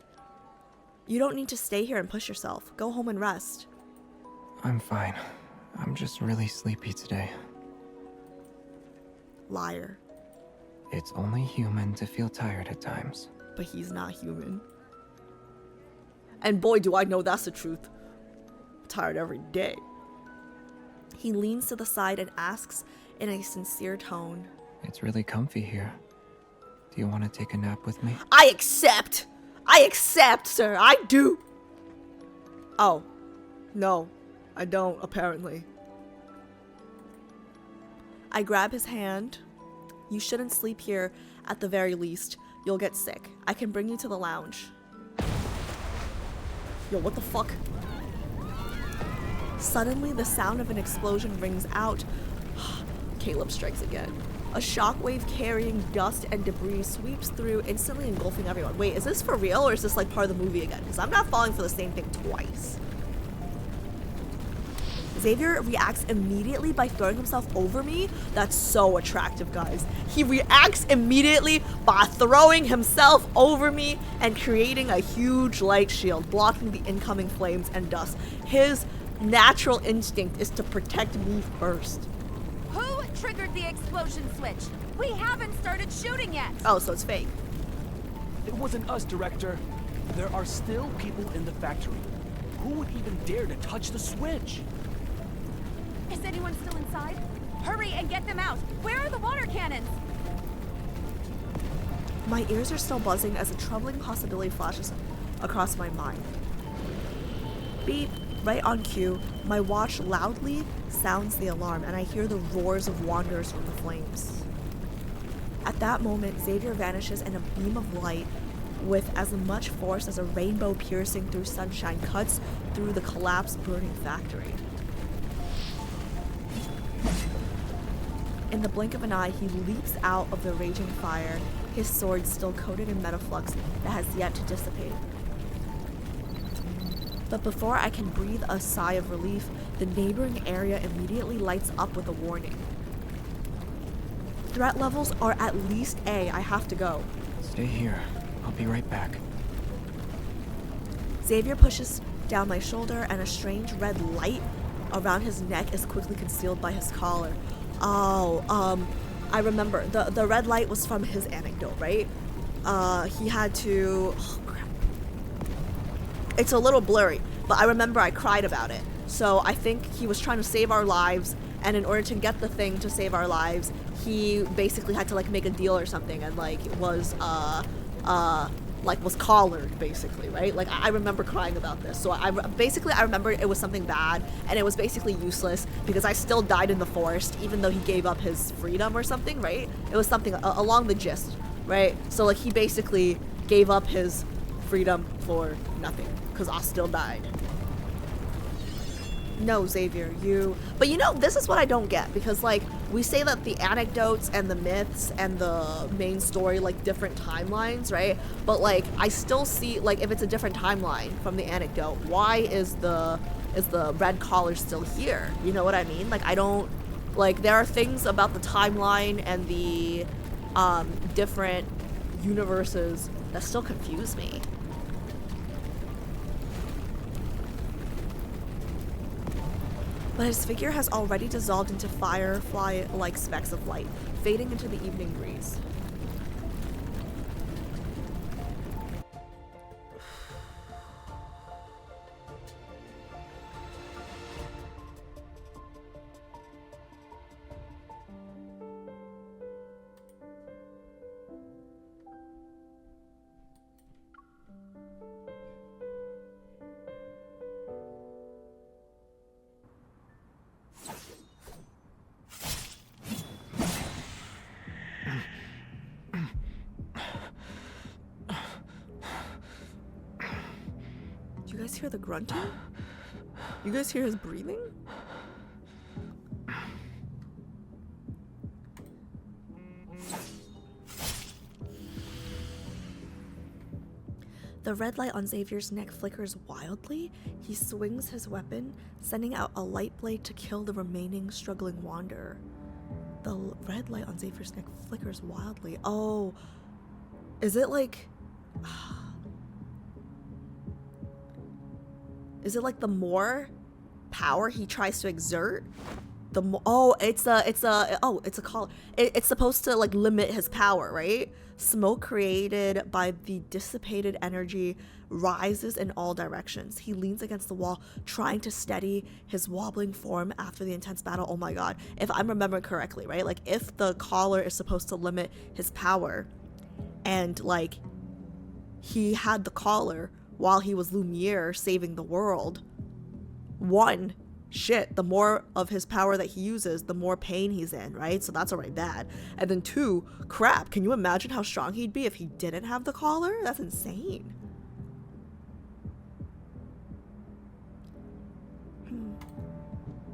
You don't need to stay here and push yourself. Go home and rest. I'm fine. I'm just really sleepy today. Liar. It's only human to feel tired at times. But he's not human. And boy, do I know that's the truth. Tired every day. He leans to the side and asks in a sincere tone. It's really comfy here. Do you want to take a nap with me? I accept! I accept, sir! I do! Oh. No. I don't, apparently. I grab his hand. You shouldn't sleep here at the very least. You'll get sick. I can bring you to the lounge. Yo, what the fuck? Suddenly, the sound of an explosion rings out. Caleb strikes again. A shockwave carrying dust and debris sweeps through, instantly engulfing everyone. Wait, is this for real or is this like part of the movie again? Because I'm not falling for the same thing twice. Xavier reacts immediately by throwing himself over me. That's so attractive, guys. He reacts immediately by throwing himself over me and creating a huge light shield, blocking the incoming flames and dust. His natural instinct is to protect me first. Who triggered the explosion switch? We haven't started shooting yet. Oh, so it's fake. It wasn't us, Director. There are still people in the factory. Who would even dare to touch the switch? Is anyone still inside? Hurry and get them out. Where are the water cannons? My ears are still buzzing as a troubling possibility flashes across my mind. Beep. Right on cue, my watch loudly sounds the alarm, and I hear the roars of wanderers from the flames. At that moment, Xavier vanishes and a beam of light with as much force as a rainbow piercing through sunshine cuts through the collapsed burning factory. In the blink of an eye, he leaps out of the raging fire, his sword still coated in metaflux that has yet to dissipate. But before I can breathe a sigh of relief, the neighboring area immediately lights up with a warning. Threat levels are at least A. I have to go. Stay here. I'll be right back. Xavier pushes down my shoulder and a strange red light around his neck is quickly concealed by his collar. Oh, I remember. The red light was from his anecdote, right? He had to... Oh, crap. It's a little blurry, but I remember I cried about it. So I think he was trying to save our lives, and in order to get the thing to save our lives, he basically had to, like, make a deal or something, and, like, was collared, basically, right? Like, I remember crying about this. So I remember it was something bad, and it was basically useless, because I still died in the forest, even though he gave up his freedom or something, right? It was something along the gist, right? So, like, he basically gave up his freedom for nothing, because I still died. No, Xavier, you... But you know, this is what I don't get, because, like, we say that the anecdotes and the myths and the main story, like, different timelines, right? But, like, I still see, like, if it's a different timeline from the anecdote, why is the red collar still here? You know what I mean? Like, I don't... Like, there are things about the timeline and the, different universes that still confuse me. But his figure has already dissolved into firefly-like specks of light, fading into the evening breeze. You guys hear the grunting? You guys hear his breathing? The red light on Xavier's neck flickers wildly. He swings his weapon, sending out a light blade to kill the remaining struggling wanderer. The red light on Xavier's neck flickers wildly. Oh, is it like... Is it like the more power he tries to exert, the more... Oh, it's a call. It's supposed to, like, limit his power, right? Smoke created by the dissipated energy rises in all directions. He leans against the wall, trying to steady his wobbling form after the intense battle. Oh my god. If I'm remembering correctly, right? Like, if the collar is supposed to limit his power, and, like, he had the collar while he was Lumiere saving the world, one, shit, the more of his power that he uses, the more pain he's in, right? So that's already bad. And then two, crap, can you imagine how strong he'd be if he didn't have the collar? That's insane.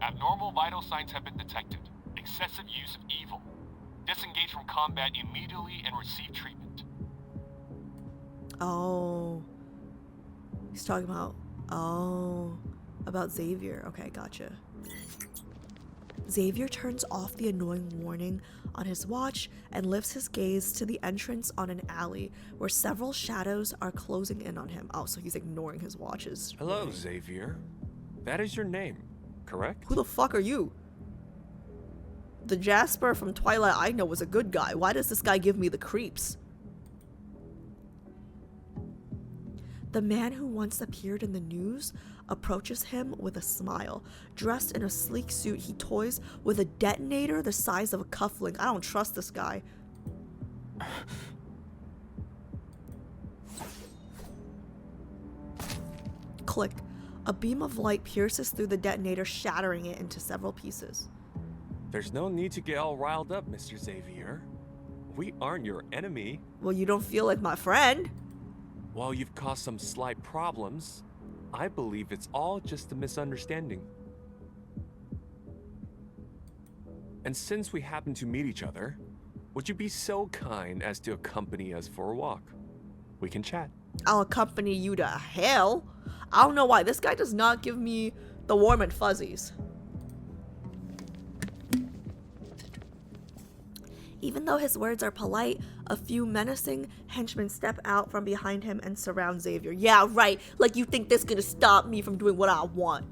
Abnormal vital signs have been detected. Excessive use of evil. Disengage from combat immediately and receive treatment. Oh. He's talking about... Oh. About Xavier. Okay, gotcha. Xavier turns off the annoying warning on his watch and lifts his gaze to the entrance on an alley where several shadows are closing in on him. Oh, so he's ignoring his watches. Hello, Xavier. That is your name, correct? Who the fuck are you? The Jasper from Twilight I know was a good guy. Why does this guy give me the creeps? The man who once appeared in the news approaches him with a smile. Dressed in a sleek suit, he toys with a detonator the size of a cufflink. I don't trust this guy. Click. A beam of light pierces through the detonator, shattering it into several pieces. There's no need to get all riled up, Mr. Xavier. We aren't your enemy. Well, you don't feel like my friend. While you've caused some slight problems, I believe it's all just a misunderstanding. And since we happen to meet each other, would you be so kind as to accompany us for a walk? We can chat. I'll accompany you to hell. I don't know why. This guy does not give me the warm and fuzzies. Even though his words are polite, a few menacing henchmen step out from behind him and surround Xavier. Yeah, right. Like you think this is gonna stop me from doing what I want.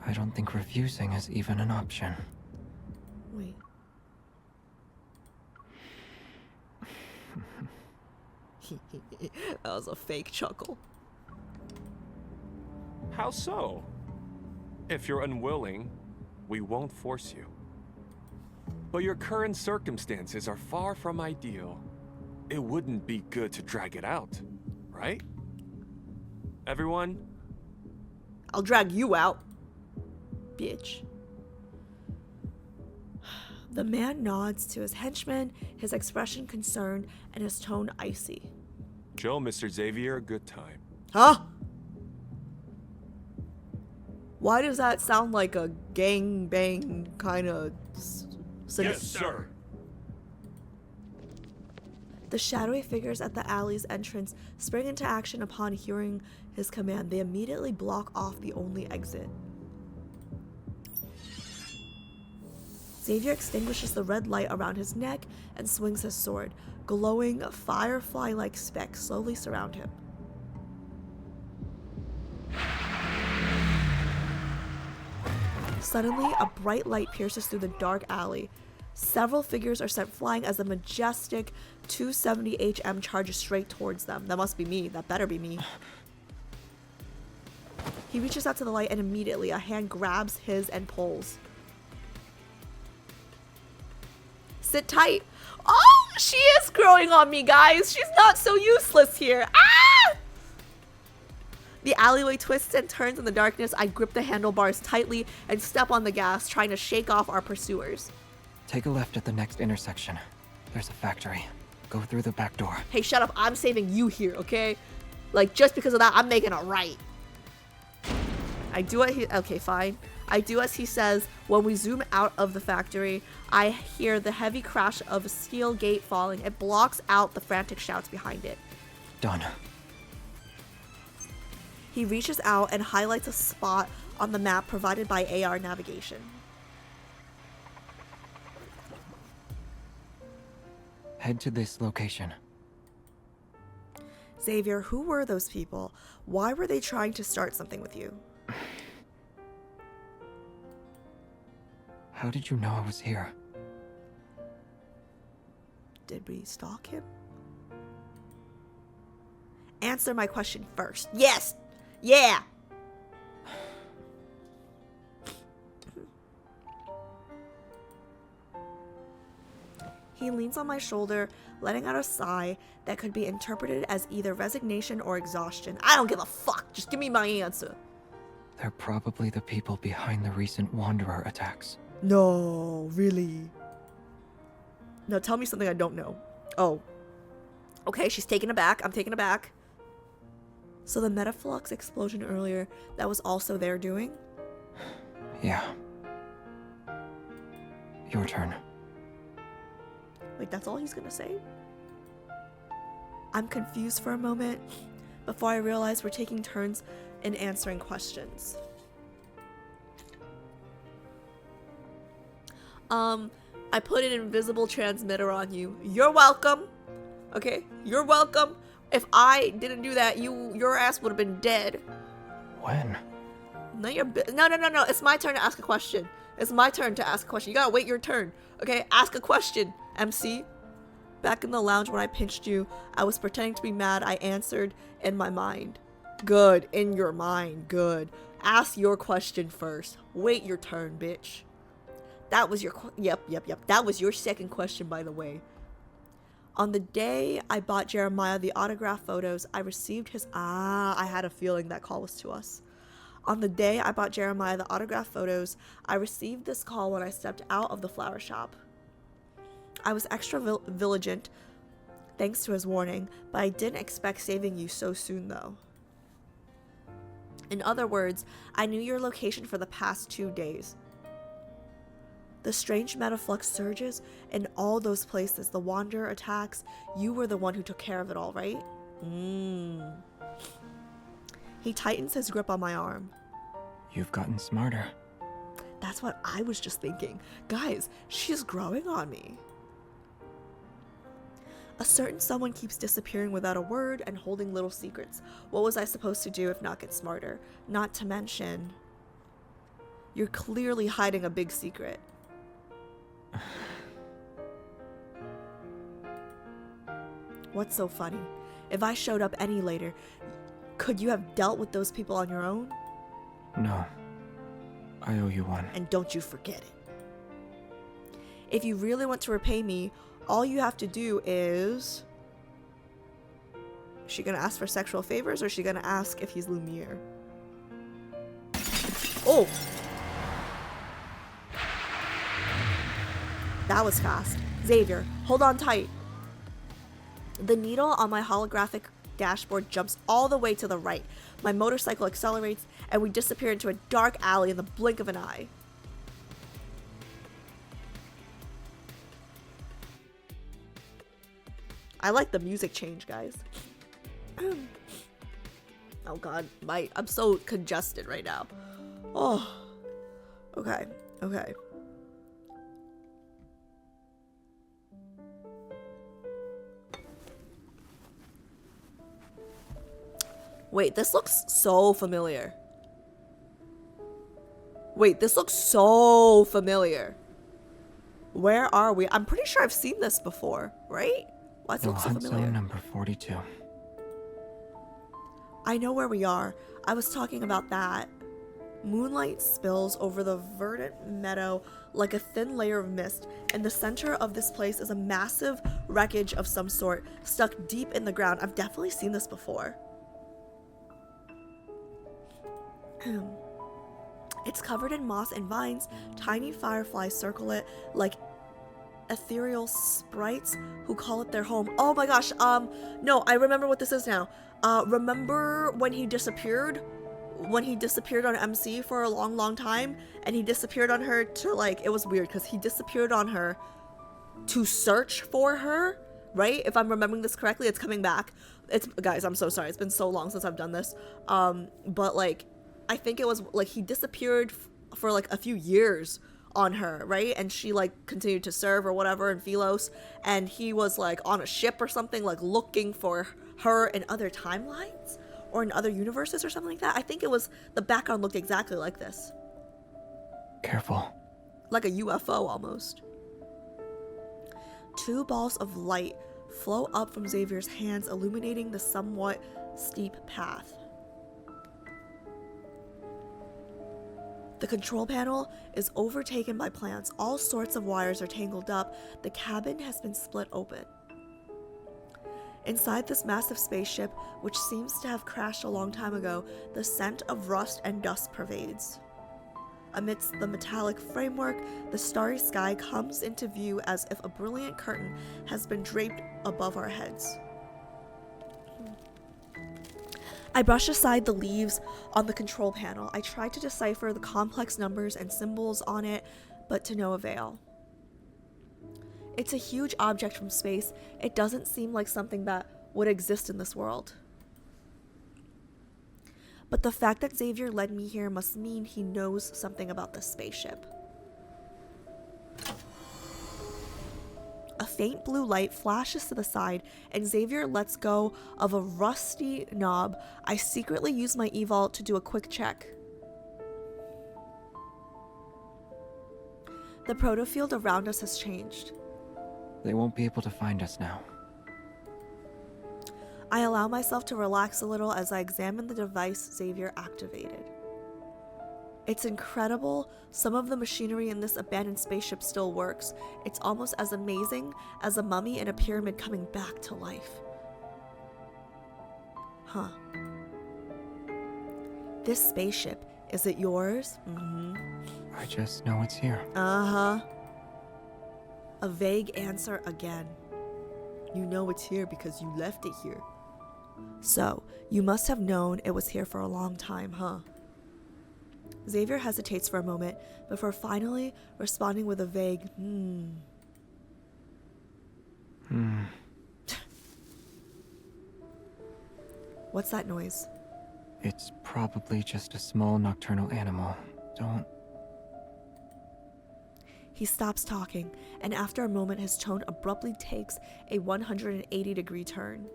I don't think refusing is even an option. Wait. That was a fake chuckle. How so? If you're unwilling, we won't force you. But your current circumstances are far from ideal. It wouldn't be good to drag it out, right? Everyone? I'll drag you out, bitch. The man nods to his henchman, his expression concerned and his tone icy. Show Mr. Xavier a good time. Huh? Why does that sound like a gangbang kind of Yes, sir. The shadowy figures at the alley's entrance spring into action upon hearing his command. They immediately block off the only exit. Xavier extinguishes the red light around his neck and swings his sword. Glowing firefly-like specks slowly surround him. Suddenly, a bright light pierces through the dark alley. Several figures are sent flying as the majestic 270 HM charges straight towards them. That must be me. That better be me. He reaches out to the light and immediately a hand grabs his and pulls. Sit tight. Oh, she is growing on me, guys. She's not so useless here. Ah! The alleyway twists and turns in the darkness. I grip the handlebars tightly and step on the gas, trying to shake off our pursuers. Take a left at the next intersection. There's a factory. Go through the back door. Hey, shut up. I'm saving you here, okay? Like, just because of that, I'm making it right. I do what he... Okay, fine. I do as he says. When we zoom out of the factory, I hear the heavy crash of a steel gate falling. It blocks out the frantic shouts behind it. Done. He reaches out and highlights a spot on the map provided by AR navigation. Head to this location. Xavier, who were those people? Why were they trying to start something with you? How did you know I was here? Did we stalk him? Answer my question first. Yes! Yeah! He leans on my shoulder, letting out a sigh that could be interpreted as either resignation or exhaustion. I don't give a fuck. Just give me my answer. They're probably the people behind the recent Wanderer attacks. No, really? No, tell me something I don't know. Oh. Okay, she's taken aback. I'm taken aback. So the Metaflux explosion earlier, that was also their doing? Yeah. Your turn. Wait, that's all he's gonna say? I'm confused for a moment before I realize we're taking turns in answering questions. I put an invisible transmitter on you. You're welcome. Okay, you're welcome. If I didn't do that, your ass would have been dead. When? No, no. It's my turn to ask a question. It's my turn to ask a question. You gotta wait your turn. Okay, ask a question, MC. Back in the lounge when I pinched you, I was pretending to be mad. I answered in my mind. Good, in your mind, good. Ask your question first. Wait your turn, bitch. That was your yep. That was your second question, by the way. On the day I bought Jeremiah the autograph photos, I received his I had a feeling that call was to us. On the day I bought Jeremiah the autographed photos, I received this call when I stepped out of the flower shop. I was extra vigilant, thanks to his warning, but I didn't expect saving you so soon, though. In other words, I knew your location for the past 2 days. The strange metaflux surges in all those places, the wanderer attacks, you were the one who took care of it all, right? He tightens his grip on my arm. You've gotten smarter. That's what I was just thinking. Guys, she's growing on me. A certain someone keeps disappearing without a word and holding little secrets. What was I supposed to do if not get smarter? Not to mention, you're clearly hiding a big secret. What's so funny? If I showed up any later, could you have dealt with those people on your own? No. I owe you one. And don't you forget it. If you really want to repay me, all you have to do is... Is she gonna ask for sexual favors or is she gonna ask if he's Lumiere? Oh! That was fast. Xavier, hold on tight. The needle on my holographic dashboard jumps all the way to the right. My motorcycle accelerates and we disappear into a dark alley in the blink of an eye. I like the music change, guys. Oh god, I'm so congested right now. Oh, okay. Wait, this looks so familiar. Where are we? I'm pretty sure I've seen this before, right? Why does it look so familiar? Zone number 42. I know where we are. I was talking about that. Moonlight spills over the verdant meadow like a thin layer of mist. In the center of this place is a massive wreckage of some sort, stuck deep in the ground. I've definitely seen this before. It's covered in moss and vines. Tiny fireflies circle it like ethereal sprites who call it their home. Oh my gosh, no, I remember what this is now. Remember when he disappeared? When he disappeared on MC for a long time, and he disappeared on her to, like, it was weird because he disappeared on her to search for her, right? If I'm remembering this correctly, it's coming back. Guys, I'm so sorry. It's been so long since I've done this. But like, I think it was like he disappeared for like a few years on her, right? And she like continued to serve or whatever in Philos, and he was like on a ship or something, like looking for her in other timelines or in other universes or something like that. I think it was, the background looked exactly like this. Careful. Like a UFO almost. 2 balls of light flow up from Xavier's hands, illuminating the somewhat steep path. The control panel is overtaken by plants. All sorts of wires are tangled up. The cabin has been split open. Inside this massive spaceship, which seems to have crashed a long time ago, the scent of rust and dust pervades. Amidst the metallic framework, the starry sky comes into view as if a brilliant curtain has been draped above our heads. I brush aside the leaves on the control panel. I try to decipher the complex numbers and symbols on it, but to no avail. It's a huge object from space. It doesn't seem like something that would exist in this world. But the fact that Xavier led me here must mean he knows something about this spaceship. A faint blue light flashes to the side, and Xavier lets go of a rusty knob. I secretly use my eVault to do a quick check. The protofield around us has changed. They won't be able to find us now. I allow myself to relax a little as I examine the device Xavier activated. It's incredible. Some of the machinery in this abandoned spaceship still works. It's almost as amazing as a mummy in a pyramid coming back to life. Huh. This spaceship Is it yours? I just know it's here. Uh-huh. A vague answer again. You know it's here because you left it here. So, you must have known it was here for a long time, huh? Xavier hesitates for a moment before finally responding with a vague, What's that noise? It's probably just a small nocturnal animal. Don't... He stops talking, and after a moment his tone abruptly takes a 180-degree turn.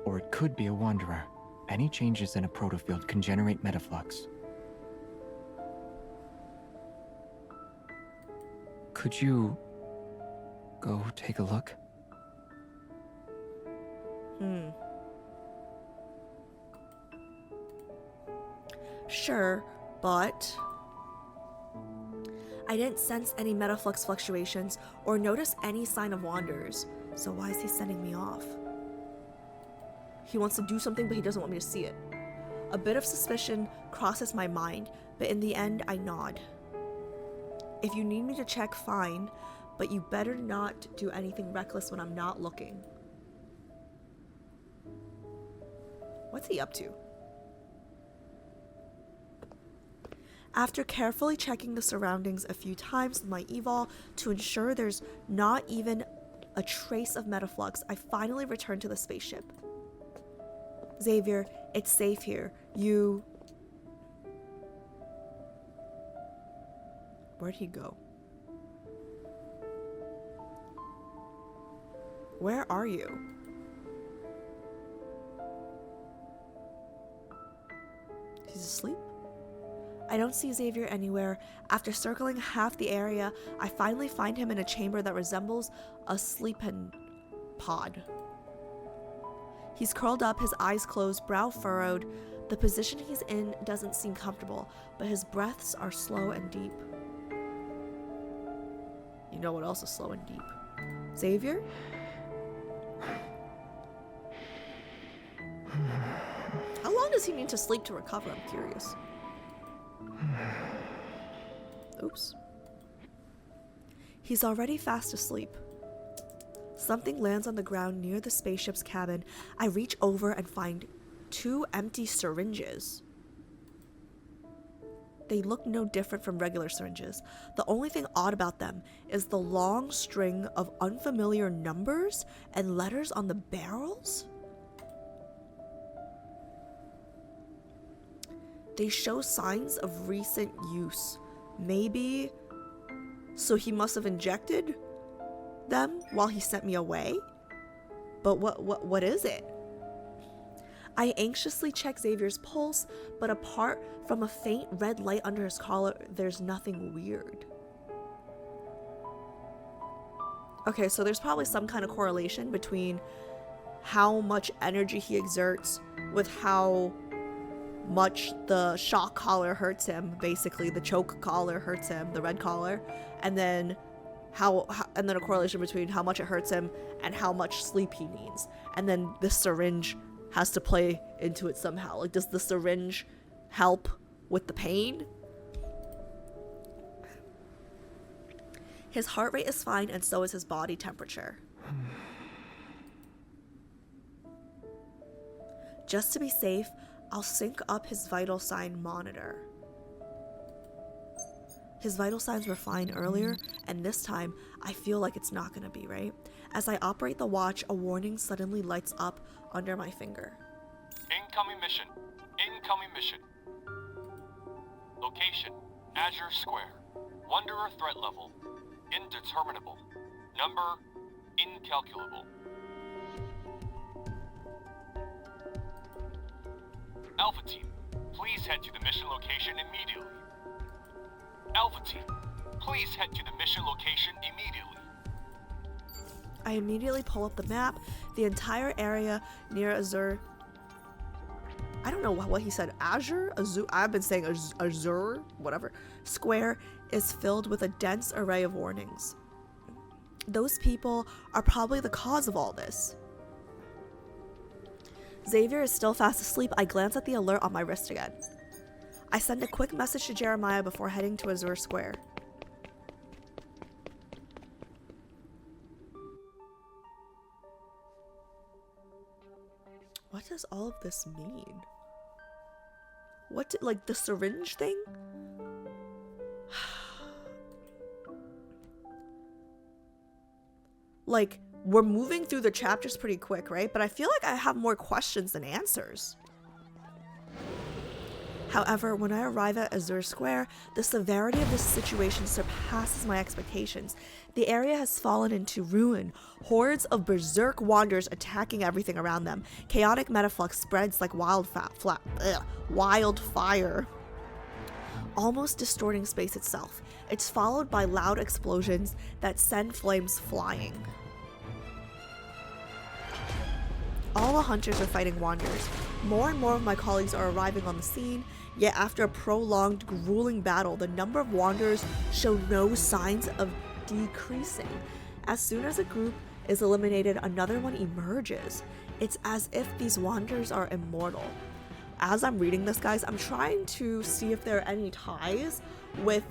Or it could be a wanderer. Any changes in a protofield can generate metaflux. Could you... go take a look? Sure, but... I didn't sense any metaflux fluctuations or notice any sign of wanderers, so why is he sending me off? He wants to do something, but he doesn't want me to see it. A bit of suspicion crosses my mind, but in the end, I nod. If you need me to check, fine, but you better not do anything reckless when I'm not looking. What's he up to? After carefully checking the surroundings a few times with my evol to ensure there's not even a trace of metaflux, I finally return to the spaceship. Xavier, it's safe here. You... Where'd he go? Where are you? He's asleep? I don't see Xavier anywhere. After circling half the area, I finally find him in a chamber that resembles a sleeping pod. He's curled up, his eyes closed, brow furrowed. The position he's in doesn't seem comfortable, but his breaths are slow and deep. You know what else is slow and deep? Xavier? How long does he need to sleep to recover? I'm curious. Oops. He's already fast asleep. Something lands on the ground near the spaceship's cabin. I reach over and find 2 empty syringes. They look no different from regular syringes. The only thing odd about them is the long string of unfamiliar numbers and letters on the barrels. They show signs of recent use. Maybe... So he must have injected them while he sent me away? But what is it? I anxiously check Xavier's pulse, but apart from a faint red light under his collar, there's nothing weird. Okay, so there's probably some kind of correlation between how much energy he exerts with how much the shock collar hurts him, basically the choke collar hurts him, the red collar, and then and then a correlation between how much it hurts him and how much sleep he needs. And then the syringe has to play into it somehow. Like, does the syringe help with the pain? His heart rate is fine, and so is his body temperature. Just to be safe, I'll sync up his vital sign monitor. His vital signs were fine earlier, and this time, I feel like it's not gonna be, right? As I operate the watch, a warning suddenly lights up under my finger. Incoming mission. Incoming mission. Location, Azure Square. Wanderer threat level, indeterminable. Number, incalculable. Alpha Team, please head to the mission location immediately. Alpha Team, please head to the mission location immediately. I immediately pull up the map. The entire area near Azure... I don't know what he said. Azure? Azure? I've been saying Azure, whatever. Square is filled with a dense array of warnings. Those people are probably the cause of all this. Xavier is still fast asleep. I glance at the alert on my wrist again. I send a quick message to Jeremiah before heading to Azure Square. What does all of this mean? What, like the syringe thing? Like, we're moving through the chapters pretty quick, right? But I feel like I have more questions than answers. However, when I arrive at Azure Square, the severity of this situation surpasses my expectations. The area has fallen into ruin, hordes of berserk wanderers attacking everything around them. Chaotic metaflux spreads like wildfire, almost distorting space itself. It's followed by loud explosions that send flames flying. All the hunters are fighting wanderers. More and more of my colleagues are arriving on the scene, yet after a prolonged, grueling battle, the number of wanderers show no signs of decreasing. As soon as a group is eliminated, another one emerges. It's as if these wanderers are immortal. As I'm reading this, guys, I'm trying to see if there are any ties with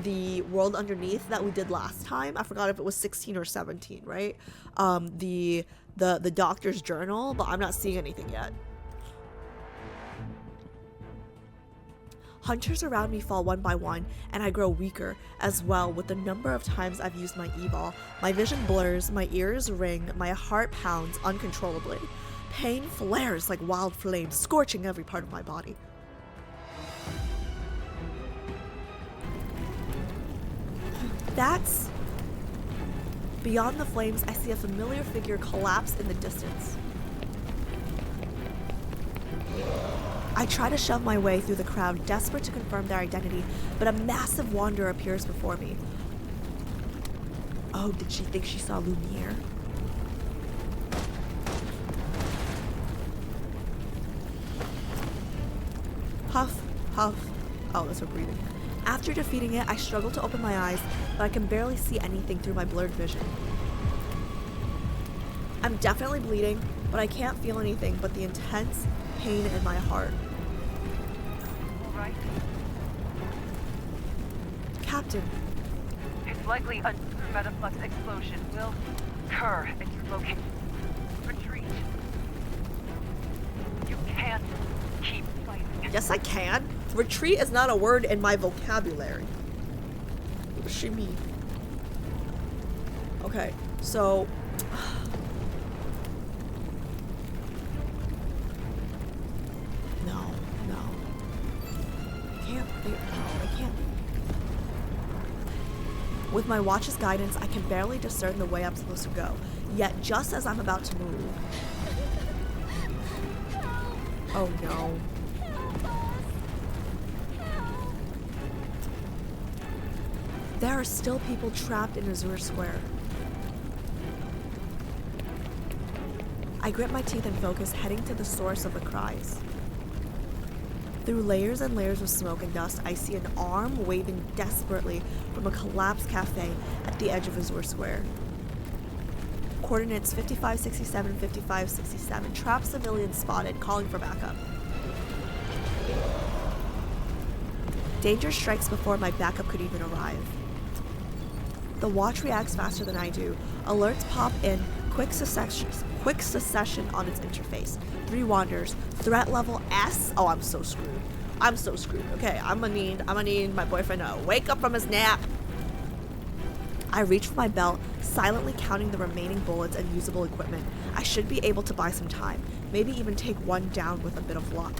the world underneath that we did last time. I forgot if it was 16 or 17, right? The doctor's journal, but I'm not seeing anything yet. Hunters around me fall one by one, and I grow weaker as well with the number of times I've used my e-ball. My vision blurs, my ears ring, my heart pounds uncontrollably. Pain flares like wild flames, scorching every part of my body. That's... Beyond the flames, I see a familiar figure collapse in the distance. I try to shove my way through the crowd, desperate to confirm their identity, but a massive wanderer appears before me. Oh, did she think she saw Lumiere? Huff, huff. Oh, that's her breathing. After defeating it, I struggle to open my eyes, but I can barely see anything through my blurred vision. I'm definitely bleeding, but I can't feel anything but the intense pain in my heart. All right. Captain. It's likely a metaflux explosion will occur at your location. Retreat. You can't keep fighting. Yes, I can. Retreat is not a word in my vocabulary. What does she mean? Okay, so... No. I can't. With my watch's guidance, I can barely discern the way I'm supposed to go. Yet, just as I'm about to move... Oh no. There are still people trapped in Azure Square. I grit my teeth and focus, heading to the source of the cries. Through layers and layers of smoke and dust, I see an arm waving desperately from a collapsed cafe at the edge of Azure Square. Coordinates 5567, 5567. Trapped civilians spotted, calling for backup. Danger strikes before my backup could even arrive. The watch reacts faster than I do. Alerts pop in quick succession on its interface. 3 wanderers. Threat level S. Oh, I'm so screwed. Okay, I'm gonna need my boyfriend to wake up from his nap. I reach for my belt, silently counting the remaining bullets and usable equipment. I should be able to buy some time. Maybe even take one down with a bit of luck.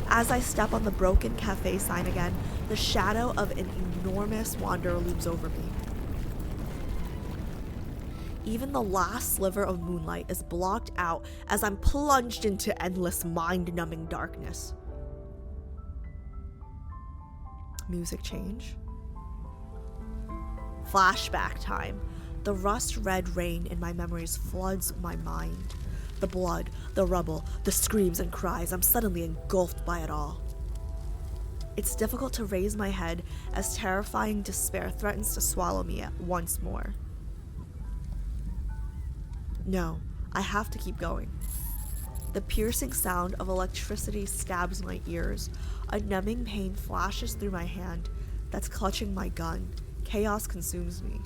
As I step on the broken cafe sign again, the shadow of an enormous wanderer looms over me. Even the last sliver of moonlight is blocked out as I'm plunged into endless mind-numbing darkness. Music change. Flashback time. The rust-red rain in my memories floods my mind. The blood, the rubble, the screams and cries, I'm suddenly engulfed by it all. It's difficult to raise my head as terrifying despair threatens to swallow me once more. No, I have to keep going. The piercing sound of electricity stabs my ears. A numbing pain flashes through my hand that's clutching my gun. Chaos consumes me.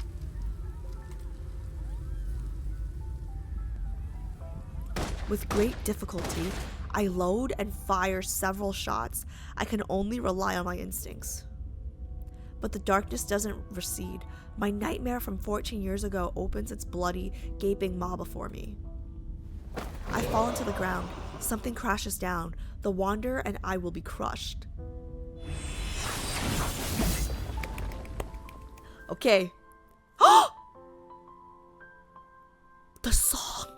With great difficulty, I load and fire several shots. I can only rely on my instincts. But the darkness doesn't recede. My nightmare from 14 years ago opens its bloody, gaping maw before me. I fall into the ground. Something crashes down. The Wanderer and I will be crushed. Okay. The song.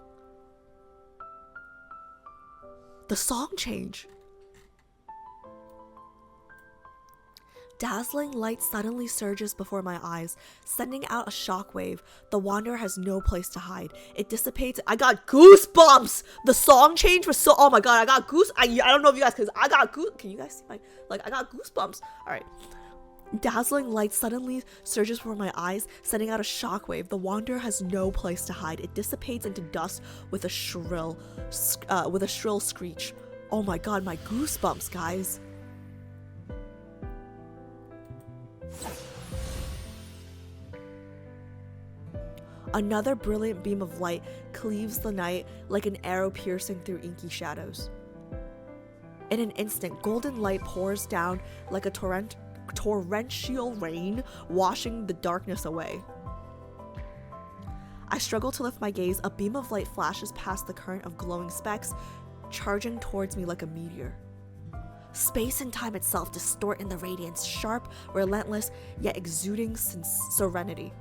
The song change. Dazzling light suddenly surges before my eyes, sending out a shockwave. The Wanderer has no place to hide. It dissipates. I got goosebumps! The song change was so... Oh my god, I got goose... I don't know if you guys... Because I got goose... Can you guys see my... Like, I got goosebumps. Alright. Dazzling light suddenly surges before my eyes, sending out a shockwave. The Wanderer has no place to hide. It dissipates into dust with a shrill screech. Oh my god, my goosebumps, guys. Another brilliant beam of light cleaves the night like an arrow piercing through inky shadows. In an instant, golden light pours down like a torrential rain, washing the darkness away. I struggle to lift my gaze. A beam of light flashes past the current of glowing specks, charging towards me like a meteor. Space and time itself distort in the radiance, sharp, relentless, yet exuding serenity.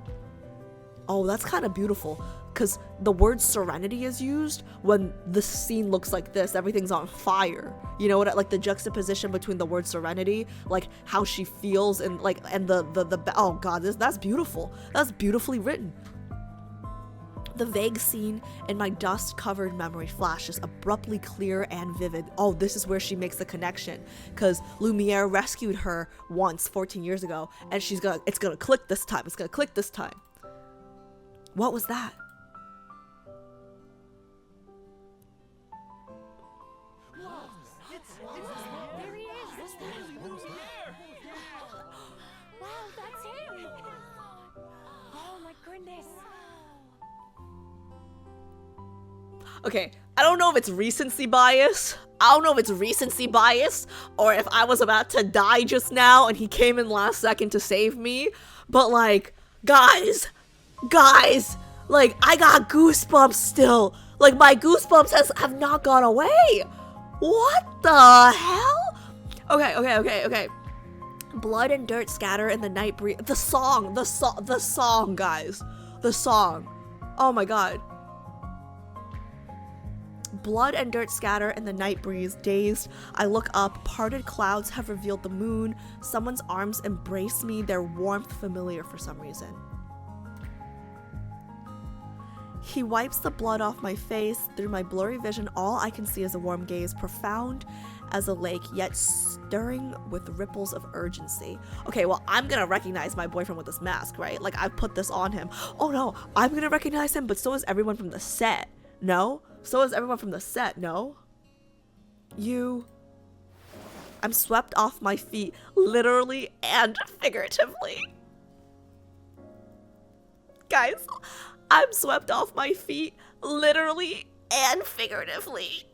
Oh, that's kind of beautiful, because the word serenity is used when the scene looks like this. Everything's on fire. You know what? Like the juxtaposition between the word serenity, like how she feels, and like oh god, that's beautiful. That's beautifully written. The vague scene in my dust-covered memory flashes abruptly clear and vivid. Oh, this is where she makes the connection, because Lumiere rescued her once 14 years ago, and it's gonna click this time. It's gonna click this time. What was that? There he is! Wow, that's him! Oh my goodness! Okay, I don't know if it's recency bias. Or if I was about to die just now and he came in last second to save me. But like, guys, like, I got goosebumps still. Like, my goosebumps have not gone away. What the hell? Okay. Blood and dirt scatter in the night breeze. The song, guys. The song. Oh my god. Blood and dirt scatter in the night breeze. Dazed, I look up. Parted clouds have revealed the moon. Someone's arms embrace me, their warmth familiar for some reason. He wipes the blood off my face. Through my blurry vision, all I can see is a warm gaze, profound as a lake, yet stirring with ripples of urgency. Okay, well, I'm gonna recognize my boyfriend with this mask, right? Like, I put this on him. Oh no, I'm gonna recognize him, but so is everyone from the set. No? So is everyone from the set, no? I'm swept off my feet, literally and figuratively. Guys, I'm swept off my feet, literally and figuratively.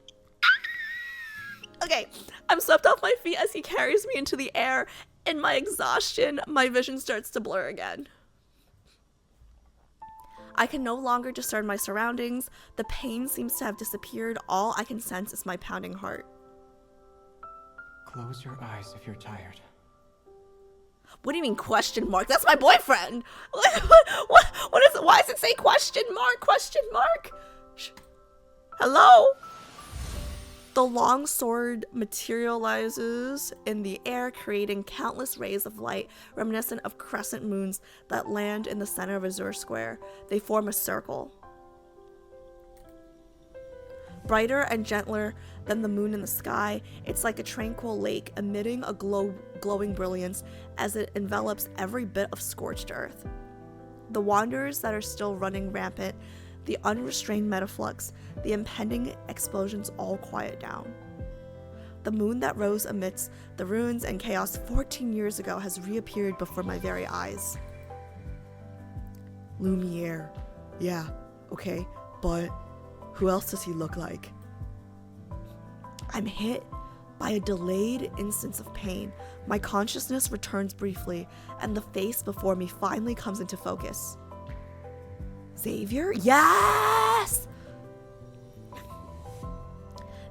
Okay, I'm swept off my feet as he carries me into the air. In my exhaustion, my vision starts to blur again. I can no longer discern my surroundings. The pain seems to have disappeared. All I can sense is my pounding heart. Close your eyes if you're tired. What do you mean question mark? That's my boyfriend. What is it? Why does it say question mark? Question mark? Hello? The long sword materializes in the air, creating countless rays of light reminiscent of crescent moons that land in the center of Azure Square. They form a circle. Brighter and gentler than the moon in the sky, it's like a tranquil lake emitting a glowing brilliance as it envelops every bit of scorched earth. The wanderers that are still running rampant The unrestrained metaflux, the impending explosions all quiet down. The moon that rose amidst the ruins and chaos 14 years ago has reappeared before my very eyes. Lumiere. Yeah, okay, but who else does he look like? I'm hit by a delayed instance of pain. My consciousness returns briefly, and the face before me finally comes into focus. Xavier? Yes!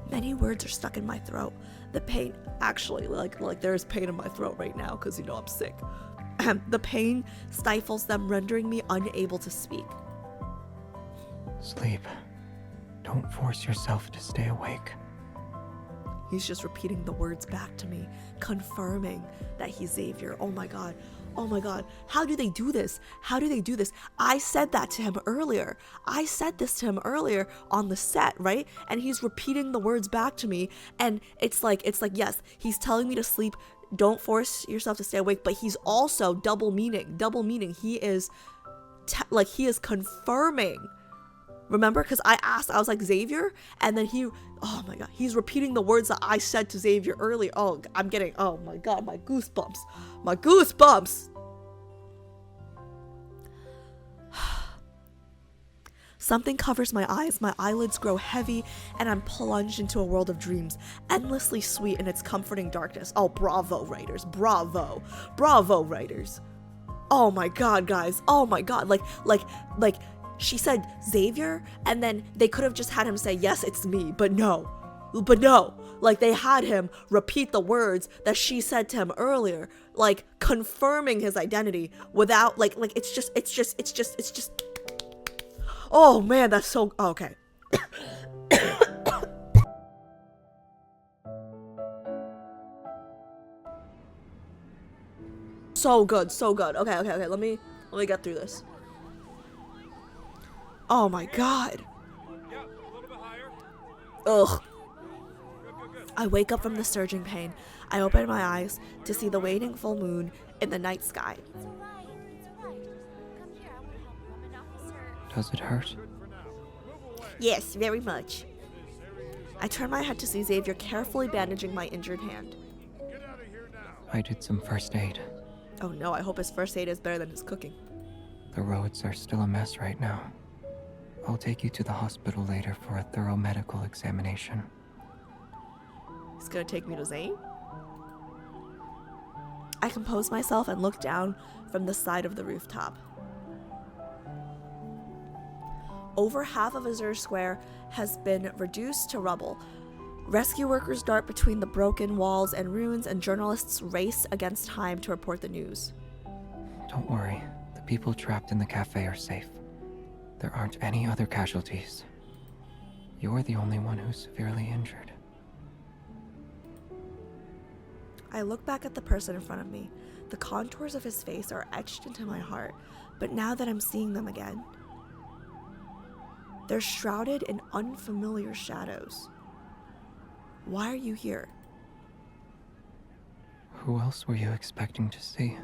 Many words are stuck in my throat. The pain, actually, like there's pain in my throat right now because you know I'm sick. The pain stifles them, rendering me unable to speak. Sleep. Don't force yourself to stay awake. He's just repeating the words back to me, confirming that he's Xavier. Oh my god. Oh my god. How do they do this? How do they do this? I said that to him earlier. I said this to him earlier on the set, right? And he's repeating the words back to me. And it's like, yes, he's telling me to sleep. Don't force yourself to stay awake. But he's also double meaning. He is, he is confirming. Remember? Because I asked, I was like, Xavier? And then oh my god, he's repeating the words that I said to Xavier earlier. Oh, I'm getting, oh my god, my goosebumps. My goosebumps! Something covers my eyes, my eyelids grow heavy, and I'm plunged into a world of dreams, endlessly sweet in its comforting darkness. Oh, bravo, writers. Bravo. Bravo, writers. Oh my god, guys. Oh my god. Like, she said Xavier, and then they could have just had him say, yes, it's me, but no. Like, they had him repeat the words that she said to him earlier, like, confirming his identity without, like, it's just, oh man, that's so, okay. So good. Okay, let me get through this. Oh my god. Ugh. I wake up from the surging pain. I open my eyes to see the waning full moon in the night sky. Does it hurt? Yes, very much. I turn my head to see Xavier carefully bandaging my injured hand. I did some first aid. Oh no, I hope his first aid is better than his cooking. The roads are still a mess right now. I'll take you to the hospital later for a thorough medical examination. He's gonna take me to Zane? I compose myself and look down from the side of the rooftop. Over half of Azure Square has been reduced to rubble. Rescue workers dart between the broken walls and ruins, and journalists race against time to report the news. Don't worry, the people trapped in the cafe are safe. There aren't any other casualties. You're the only one who's severely injured. I look back at the person in front of me. The contours of his face are etched into my heart, but now that I'm seeing them again, they're shrouded in unfamiliar shadows. Why are you here? Who else were you expecting to see?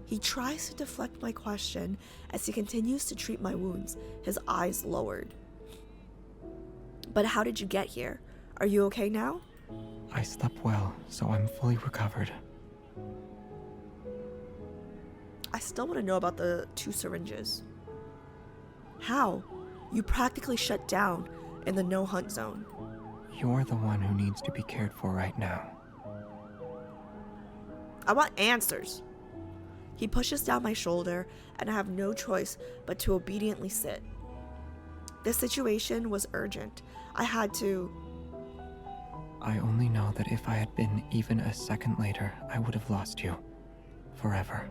He tries to deflect my question as he continues to treat my wounds, his eyes lowered. But how did you get here? Are you okay now? I slept well, so I'm fully recovered. I still want to know about the 2 syringes. How? You practically shut down in the no-hunt zone. You're the one who needs to be cared for right now. I want answers. He pushes down my shoulder, and I have no choice but to obediently sit. This situation was urgent. I had to... I only know that if I had been even a second later, I would have lost you. Forever.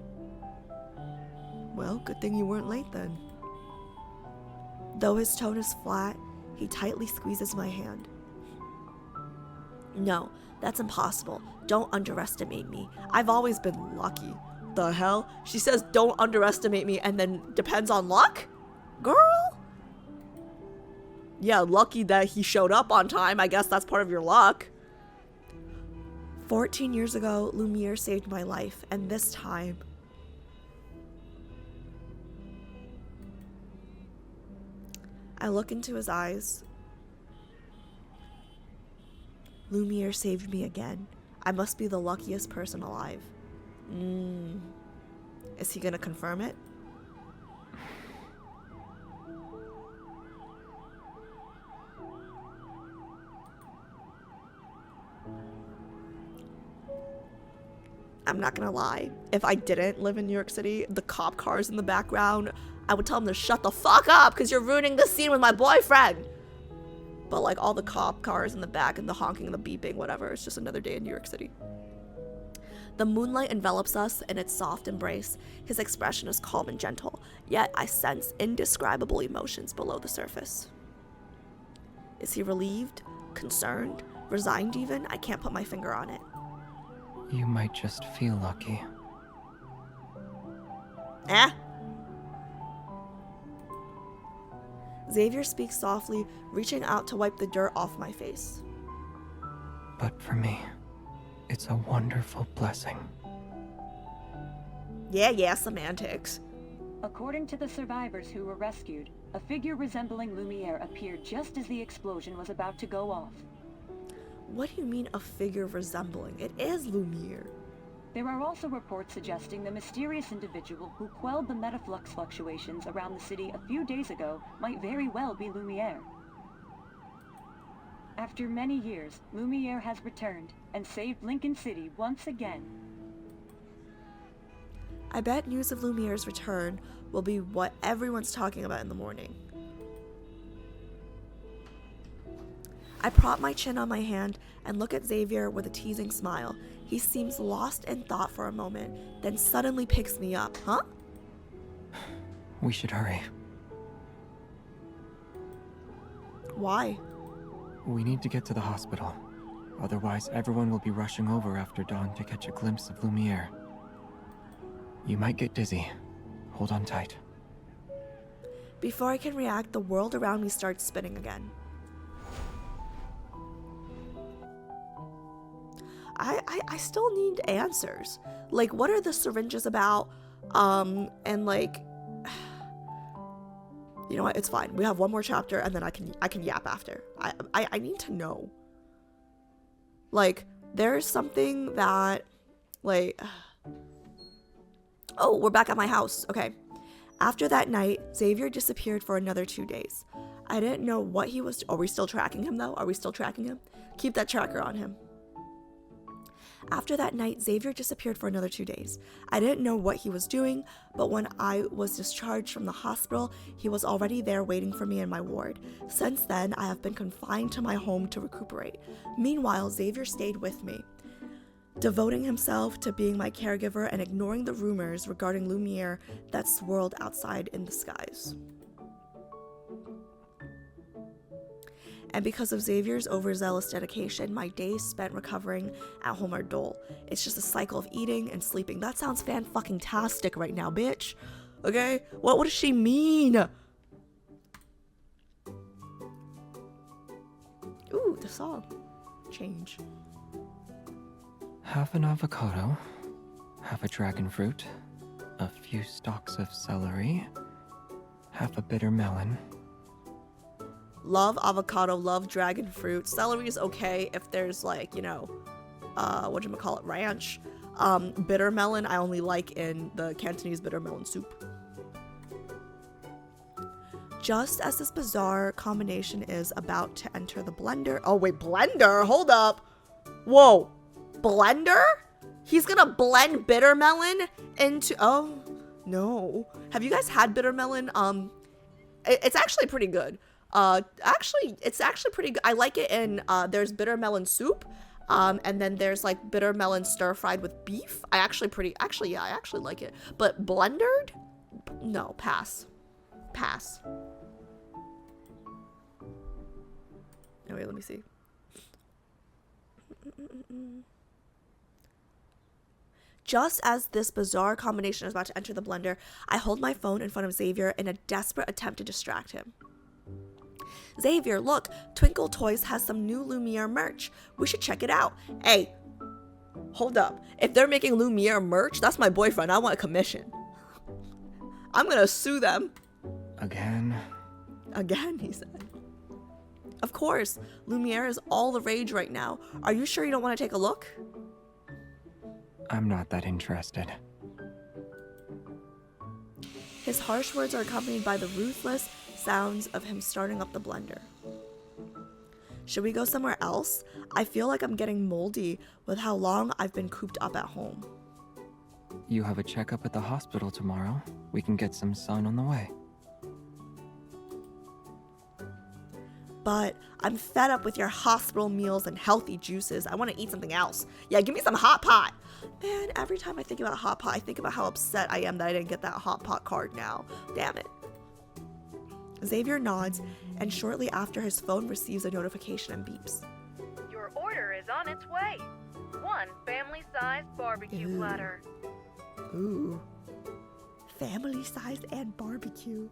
Well, good thing you weren't late then. Though his tone is flat, he tightly squeezes my hand. No, that's impossible. Don't underestimate me. I've always been lucky. The hell? She says don't underestimate me and then depends on luck? Girl? Yeah, lucky that he showed up on time. I guess that's part of your luck. 14 years ago, Lumiere saved my life, and this time... I look into his eyes. Lumiere saved me again. I must be the luckiest person alive. Is he gonna confirm it? I'm not gonna lie. If I didn't live in New York City, the cop cars in the background, I would tell them to shut the fuck up because you're ruining the scene with my boyfriend. But like all the cop cars in the back and the honking and the beeping, whatever, it's just another day in New York City. The moonlight envelops us in its soft embrace. His expression is calm and gentle, yet I sense indescribable emotions below the surface. Is he relieved? Concerned? Resigned even? I can't put my finger on it. You might just feel lucky. Eh? Xavier speaks softly, reaching out to wipe the dirt off my face. But for me, it's a wonderful blessing. Yeah, semantics. According to the survivors who were rescued, a figure resembling Lumiere appeared just as the explosion was about to go off. What do you mean a figure resembling? It is Lumiere. There are also reports suggesting the mysterious individual who quelled the metaflux fluctuations around the city a few days ago might very well be Lumiere. After many years, Lumiere has returned and saved Linkon City once again. I bet news of Lumiere's return will be what everyone's talking about in the morning. I prop my chin on my hand and look at Xavier with a teasing smile. He seems lost in thought for a moment, then suddenly picks me up. Huh? We should hurry. Why? We need to get to the hospital. Otherwise, everyone will be rushing over after dawn to catch a glimpse of Lumiere. You might get dizzy. Hold on tight. Before I can react, the world around me starts spinning again. I still need answers. Like, what are the syringes about? And like, you know what? It's fine. We have one more chapter, and then I can yap after. I need to know. Like, there's something that, like, oh, we're back at my house. Okay. After that night, Xavier disappeared for another 2 days. I didn't know what he was. Are we still tracking him though? Are we still tracking him? Keep that tracker on him. After that night, Xavier disappeared for another 2 days. I didn't know what he was doing, but when I was discharged from the hospital, he was already there waiting for me in my ward. Since then, I have been confined to my home to recuperate. Meanwhile, Xavier stayed with me, devoting himself to being my caregiver and ignoring the rumors regarding Lumiere that swirled outside in the skies. And because of Xavier's overzealous dedication, my days spent recovering at home are dull. It's just a cycle of eating and sleeping. That sounds fan-fucking-tastic right now, bitch. Okay? What does she mean? Ooh, the song. Change. Half an avocado, half a dragon fruit, a few stalks of celery, half a bitter melon. Love avocado, love dragon fruit. Celery is okay if there's like, you know, whatchamacallit, ranch. Bitter melon I only like in the Cantonese bitter melon soup. Just as this bizarre combination is about to enter the blender. Oh wait, blender? Hold up. Whoa. Blender? He's gonna blend bitter melon into, oh no. Have you guys had bitter melon? It's actually pretty good. It's actually pretty good. I like it in, there's bitter melon soup, and then there's like bitter melon stir fried with beef. I actually like it. But blendered? No, pass. Pass. Oh wait, let me see. Just as this bizarre combination is about to enter the blender, I hold my phone in front of Xavier in a desperate attempt to distract him. Xavier, look, Twinkle Toys has some new Lumiere merch. We should check it out. Hey, hold up. If they're making Lumiere merch, that's my boyfriend. I want a commission. I'm gonna sue them. Again? Again, he said. Of course, Lumiere is all the rage right now. Are you sure you don't want to take a look? I'm not that interested. His harsh words are accompanied by the ruthless sounds of him starting up the blender. Should we go somewhere else? I feel like I'm getting moldy with how long I've been cooped up at home. You have a checkup at the hospital tomorrow. We can get some sun on the way. But I'm fed up with your hospital meals and healthy juices. I want to eat something else. Yeah, give me some hot pot. Man, every time I think about hot pot, I think about how upset I am that I didn't get that hot pot card now. Damn it. Xavier nods, and shortly after his phone receives a notification and beeps. Your order is on its way. 1 family-sized barbecue platter. Ooh. Family-sized and barbecue.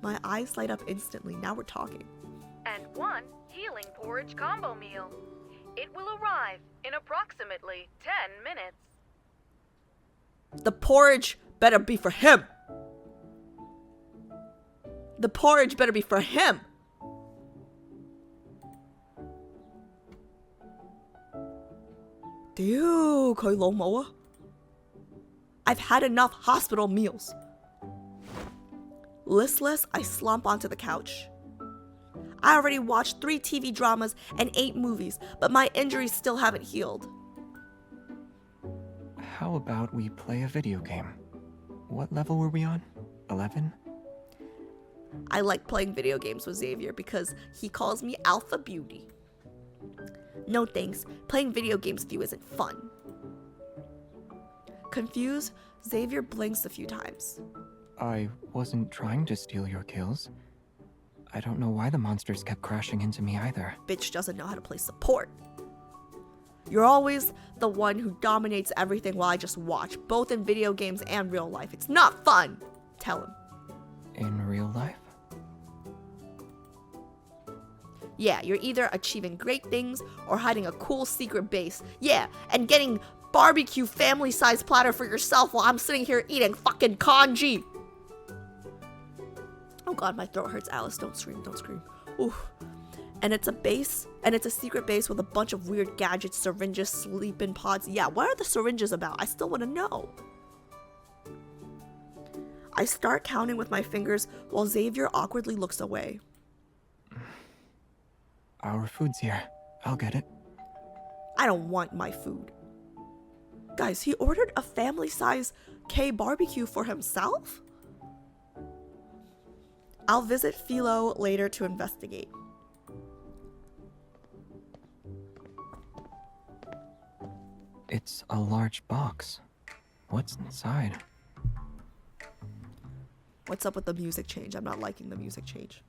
My eyes light up instantly. Now we're talking. And 1 healing porridge combo meal. It will arrive in approximately 10 minutes. The porridge better be for him. The porridge better be for him. Dude, I've had enough hospital meals. Listless, I slump onto the couch. I already watched 3 TV dramas and 8 movies, but my injuries still haven't healed. How about we play a video game? What level were we on? 11? I like playing video games with Xavier because he calls me Alpha Beauty. No thanks, playing video games with you isn't fun. Confused, Xavier blinks a few times. I wasn't trying to steal your kills. I don't know why the monsters kept crashing into me either. Bitch doesn't know how to play support. You're always the one who dominates everything while I just watch, both in video games and real life. It's not fun. Tell him. In real life? Yeah, you're either achieving great things or hiding a cool secret base. Yeah, and getting barbecue family-sized platter for yourself while I'm sitting here eating fucking congee. Oh god, my throat hurts, Alice. Don't scream, don't scream. Ooh. And it's a base, and it's a secret base with a bunch of weird gadgets, syringes, sleeping pods. Yeah, what are the syringes about? I still want to know. I start counting with my fingers while Xavier awkwardly looks away. Our food's here. I'll get it. I don't want my food. Guys, he ordered a family-size K barbecue for himself? I'll visit Philo later to investigate. It's a large box. What's inside? What's up with the music change? I'm not liking the music change.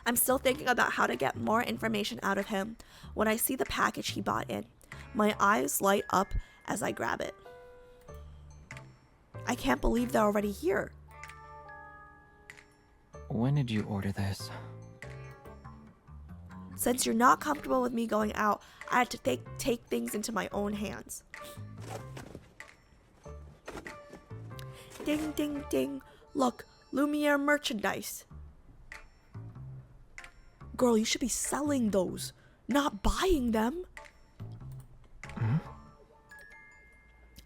I'm still thinking about how to get more information out of him when I see the package he bought in. My eyes light up as I grab it. I can't believe they're already here. When did you order this? Since you're not comfortable with me going out, I had to take things into my own hands. Ding, ding, ding. Look, Lumiere merchandise. Girl, you should be selling those, not buying them.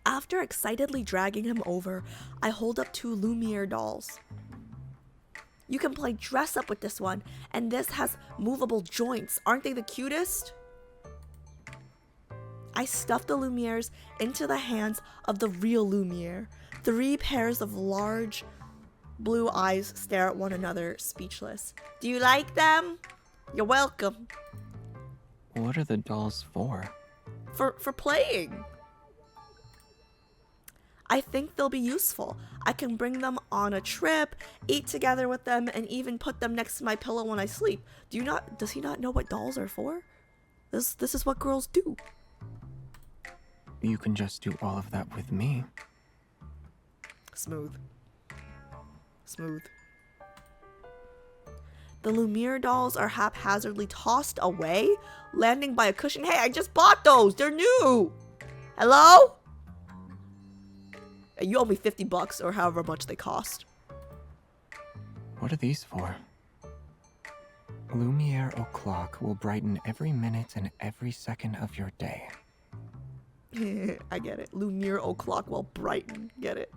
After excitedly dragging him over, I hold up 2 Lumiere dolls. You can play dress up with this one, and this has movable joints. Aren't they the cutest? I stuff the Lumieres into the hands of the real Lumiere. 3 pairs of large blue eyes stare at one another, speechless. Do you like them? You're welcome. What are the dolls for? For playing. I think they'll be useful. I can bring them on a trip, eat together with them, and even put them next to my pillow when I sleep. Does he not know what dolls are for? This is what girls do. You can just do all of that with me. Smooth. Smooth. The Lumiere dolls are haphazardly tossed away, landing by a cushion. Hey, I just bought those. They're new. Hello? You owe me 50 bucks or however much they cost. What are these for? Lumiere o'clock will brighten every minute and every second of your day. I get it. Lumiere o'clock will brighten. Get it?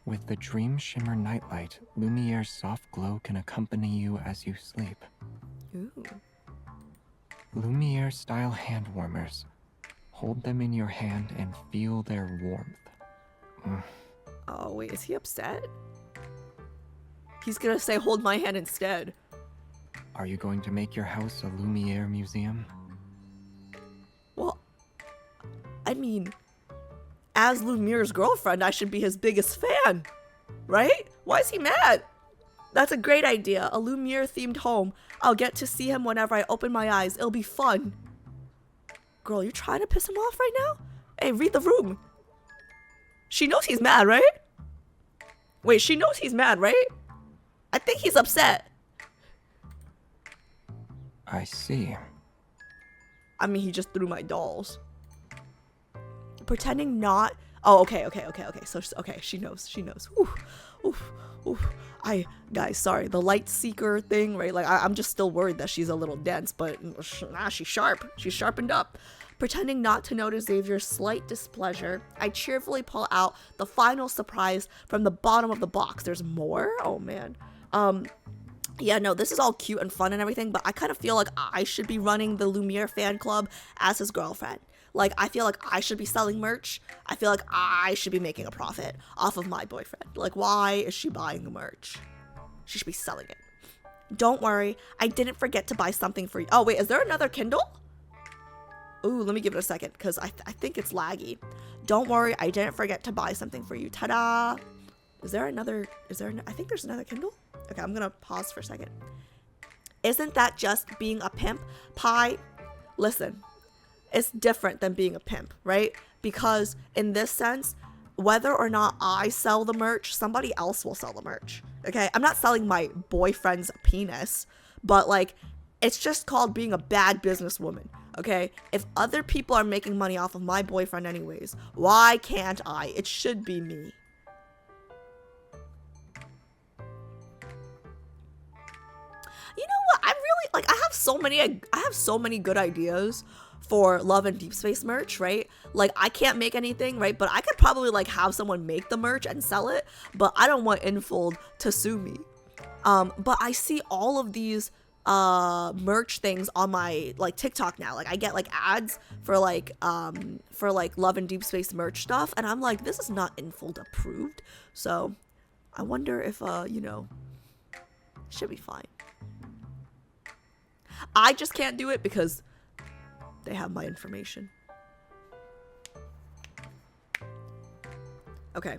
With the Dream Shimmer Nightlight, Lumiere's soft glow can accompany you as you sleep. Ooh. Lumiere-style hand warmers. Hold them in your hand and feel their warmth. Oh, wait, is he upset? He's gonna say, hold my hand instead. Are you going to make your house a Lumiere museum? Well, I mean, as Lumiere's girlfriend, I should be his biggest fan, right? Why is he mad? That's a great idea. A Lumiere-themed home. I'll get to see him whenever I open my eyes. It'll be fun. Girl, you trying to piss him off right now? Hey, read the room. She knows he's mad, right? Wait, she knows he's mad, right? I think he's upset. I see. I mean, he just threw my dolls. Pretending not... Oh, okay. So, okay, she knows. Oof. Guys, sorry. The light seeker thing, right? Like, I'm just still worried that she's a little dense, but she's sharp. She's sharpened up. Pretending not to notice Xavier's slight displeasure, I cheerfully pull out the final surprise from the bottom of the box. There's more? Oh, man. Yeah, no, this is all cute and fun and everything, but I kind of feel like I should be running the Lumiere fan club as his girlfriend. Like, I feel like I should be selling merch. I feel like I should be making a profit off of my boyfriend. Like, why is she buying the merch? She should be selling it. Don't worry, I didn't forget to buy something for you. Oh, wait, is there another Kindle? Ooh, let me give it a second, because I think it's laggy. Don't worry, I didn't forget to buy something for you. Ta-da! I think there's another Kindle? Okay, I'm gonna pause for a second. Isn't that just being a pimp? Pie, listen, it's different than being a pimp, right? Because in this sense, whether or not I sell the merch, somebody else will sell the merch, okay? I'm not selling my boyfriend's penis, but like, it's just called being a bad businesswoman, okay? If other people are making money off of my boyfriend anyways, why can't I? It should be me. You know what? I'm really, like, I have so many good ideas for Love and Deepspace merch, right? Like, I can't make anything, right? But I could probably, like, have someone make the merch and sell it, but I don't want Infold to sue me. But I see all of these merch things on my, like, TikTok now. Like, I get, like, ads for Love and Deepspace merch stuff, and I'm like, this is not Infold approved. So, I wonder if, you know, it should be fine. I just can't do it because they have my information. Okay.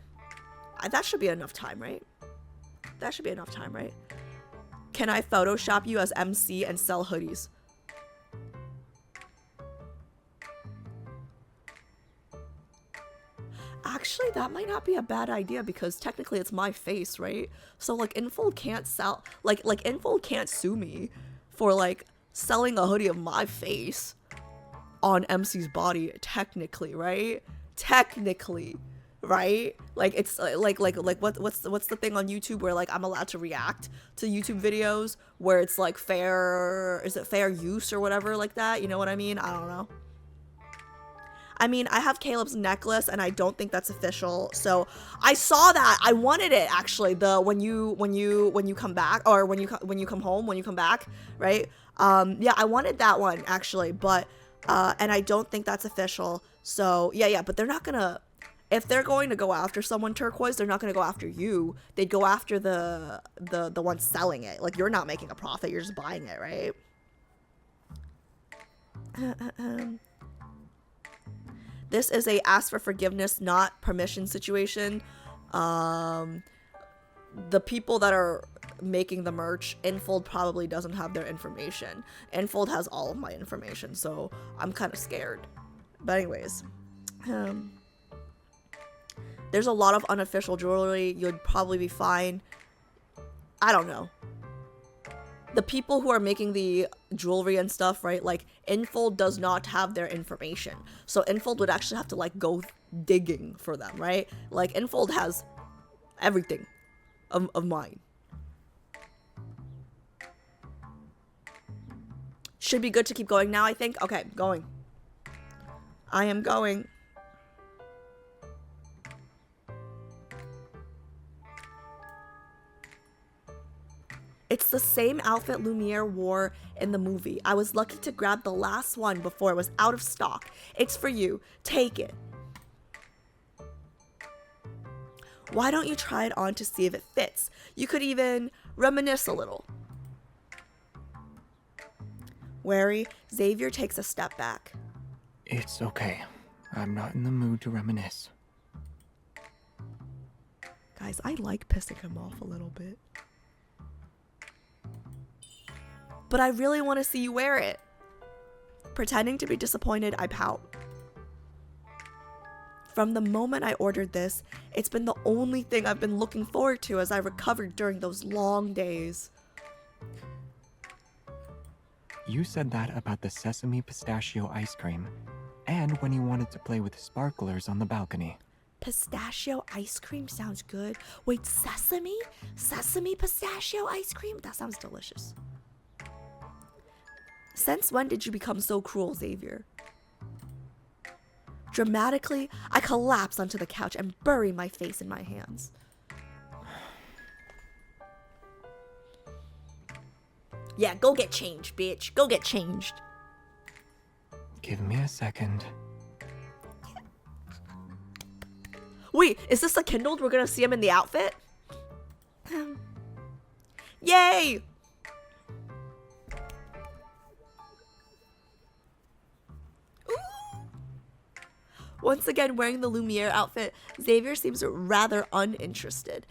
That should be enough time, right? That should be enough time, right? Can I Photoshop you as MC and sell hoodies? Actually, that might not be a bad idea because technically it's my face, right? So, like, Infold can't sell... Like Infold can't sue me for, like, selling a hoodie of my face on MC's body, technically, right? Technically, right? Like, it's like what's the thing on YouTube where, like, I'm allowed to react to YouTube videos where it's like fair use or whatever like that, you know what I mean? I don't know. I mean, I have Caleb's necklace and I don't think that's official. So I saw that. I wanted it actually. The when you come back, or when you come home, when you come back, right? Yeah, I wanted that one actually, but and I don't think that's official. So yeah, but they're not gonna, if they're going to go after someone, Turquoise, they're not gonna go after you. They'd go after the one selling it. Like, you're not making a profit, you're just buying it, right? This is a ask for forgiveness, not permission situation. The people that are making the merch, Infold probably doesn't have their information. Infold has all of my information, so I'm kind of scared. But anyways, there's a lot of unofficial jewelry. You'd probably be fine. I don't know. The people who are making the jewelry and stuff, right? Like, Infold does not have their information. So Infold would actually have to, like, go digging for them, right? Like, Infold has everything of mine. Should be good to keep going now, I think. Okay, going. I am going. It's the same outfit Lumiere wore in the movie. I was lucky to grab the last one before it was out of stock. It's for you. Take it. Why don't you try it on to see if it fits? You could even reminisce a little. Wary, Xavier takes a step back. It's okay. I'm not in the mood to reminisce. Guys, I like pissing him off a little bit. But I really want to see you wear it. Pretending to be disappointed, I pout. From the moment I ordered this, it's been the only thing I've been looking forward to as I recovered during those long days. You said that about the sesame pistachio ice cream, and when you wanted to play with sparklers on the balcony. Pistachio ice cream sounds good. Wait, sesame? Sesame pistachio ice cream? That sounds delicious. Since when did you become so cruel, Xavier? Dramatically, I collapse onto the couch and bury my face in my hands. Yeah, go get changed, bitch. Go get changed. Give me a second. Wait, is this a kindled? We're gonna see him in the outfit? Yay! Once again wearing the Lumiere outfit, Xavier seems rather uninterested.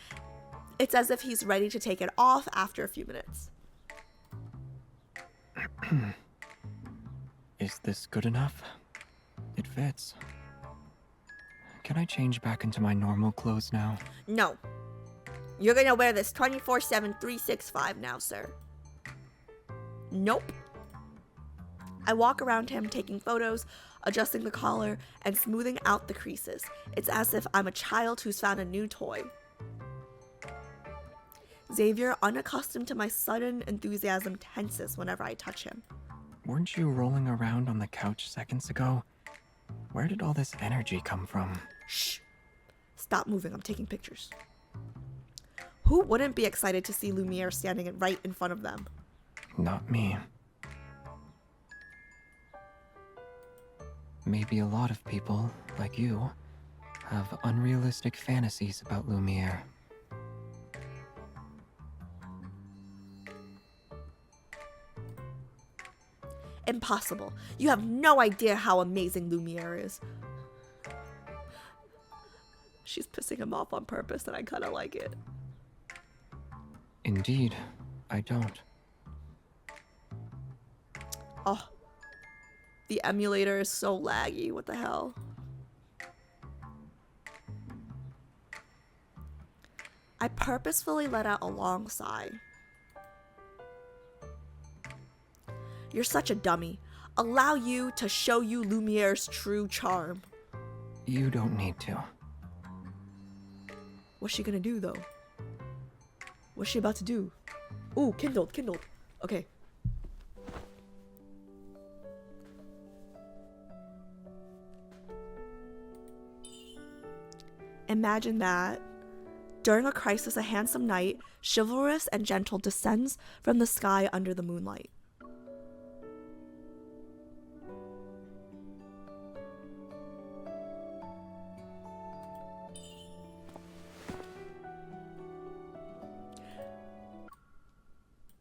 It's as if he's ready to take it off after a few minutes. Is this good enough? It fits. Can I change back into my normal clothes now? No. You're gonna wear this 24/7, 365 now, sir. Nope. I walk around him taking photos, adjusting the collar, and smoothing out the creases. It's as if I'm a child who's found a new toy. Xavier, unaccustomed to my sudden enthusiasm, tenses whenever I touch him. Weren't you rolling around on the couch seconds ago? Where did all this energy come from? Shh. Stop moving, I'm taking pictures. Who wouldn't be excited to see Lumiere standing right in front of them? Not me. Maybe a lot of people, like you, have unrealistic fantasies about Lumiere. Impossible. You have no idea how amazing Lumiere is. She's pissing him off on purpose, and I kind of like it. Indeed, I don't. Oh. The emulator is so laggy. What the hell? I purposefully let out a long sigh. You're such a dummy. Allow you to show you Lumiere's true charm. You don't need to. What's she gonna do, though? What's she about to do? Ooh, kindled. Okay. Imagine that. During a crisis, a handsome knight, chivalrous and gentle, descends from the sky under the moonlight.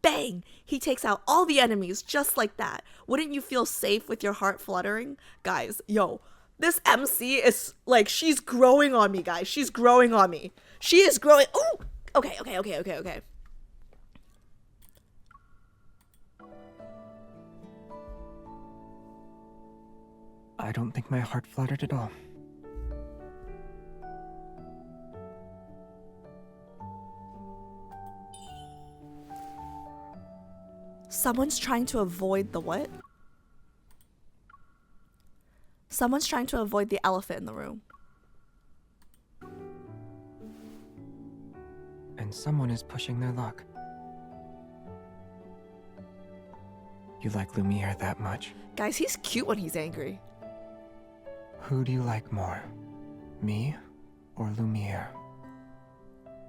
Bang! He takes out all the enemies just like that. Wouldn't you feel safe with your heart fluttering? Guys, yo, this MC is like, she's growing on me, guys. She's growing on me. She is growing. Ooh! Okay. I don't think my heart fluttered at all. Someone's trying to avoid the what? Someone's trying to avoid the elephant in the room. And someone is pushing their luck. You like Lumiere that much? Guys, he's cute when he's angry. Who do you like more? Me or Lumiere?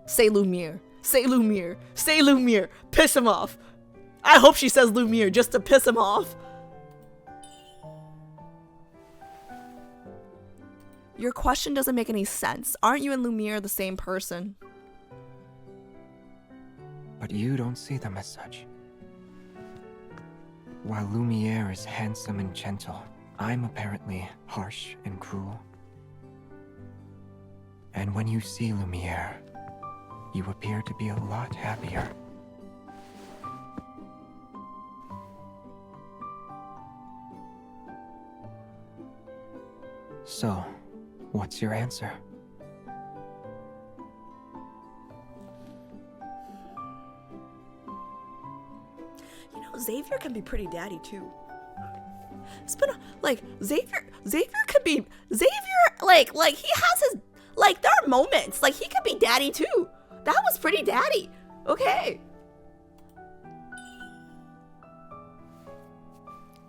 Say Lumiere. Say Lumiere. Say Lumiere. Piss him off. I hope she says Lumiere just to piss him off. Your question doesn't make any sense. Aren't you and Lumiere the same person? But you don't see them as such. While Lumiere is handsome and gentle, I'm apparently harsh and cruel. And when you see Lumiere, you appear to be a lot happier. So, what's your answer? You know, Xavier can be pretty daddy too. It's been like Xavier could be like he has his like there are moments like he could be daddy too. That was pretty daddy. Okay.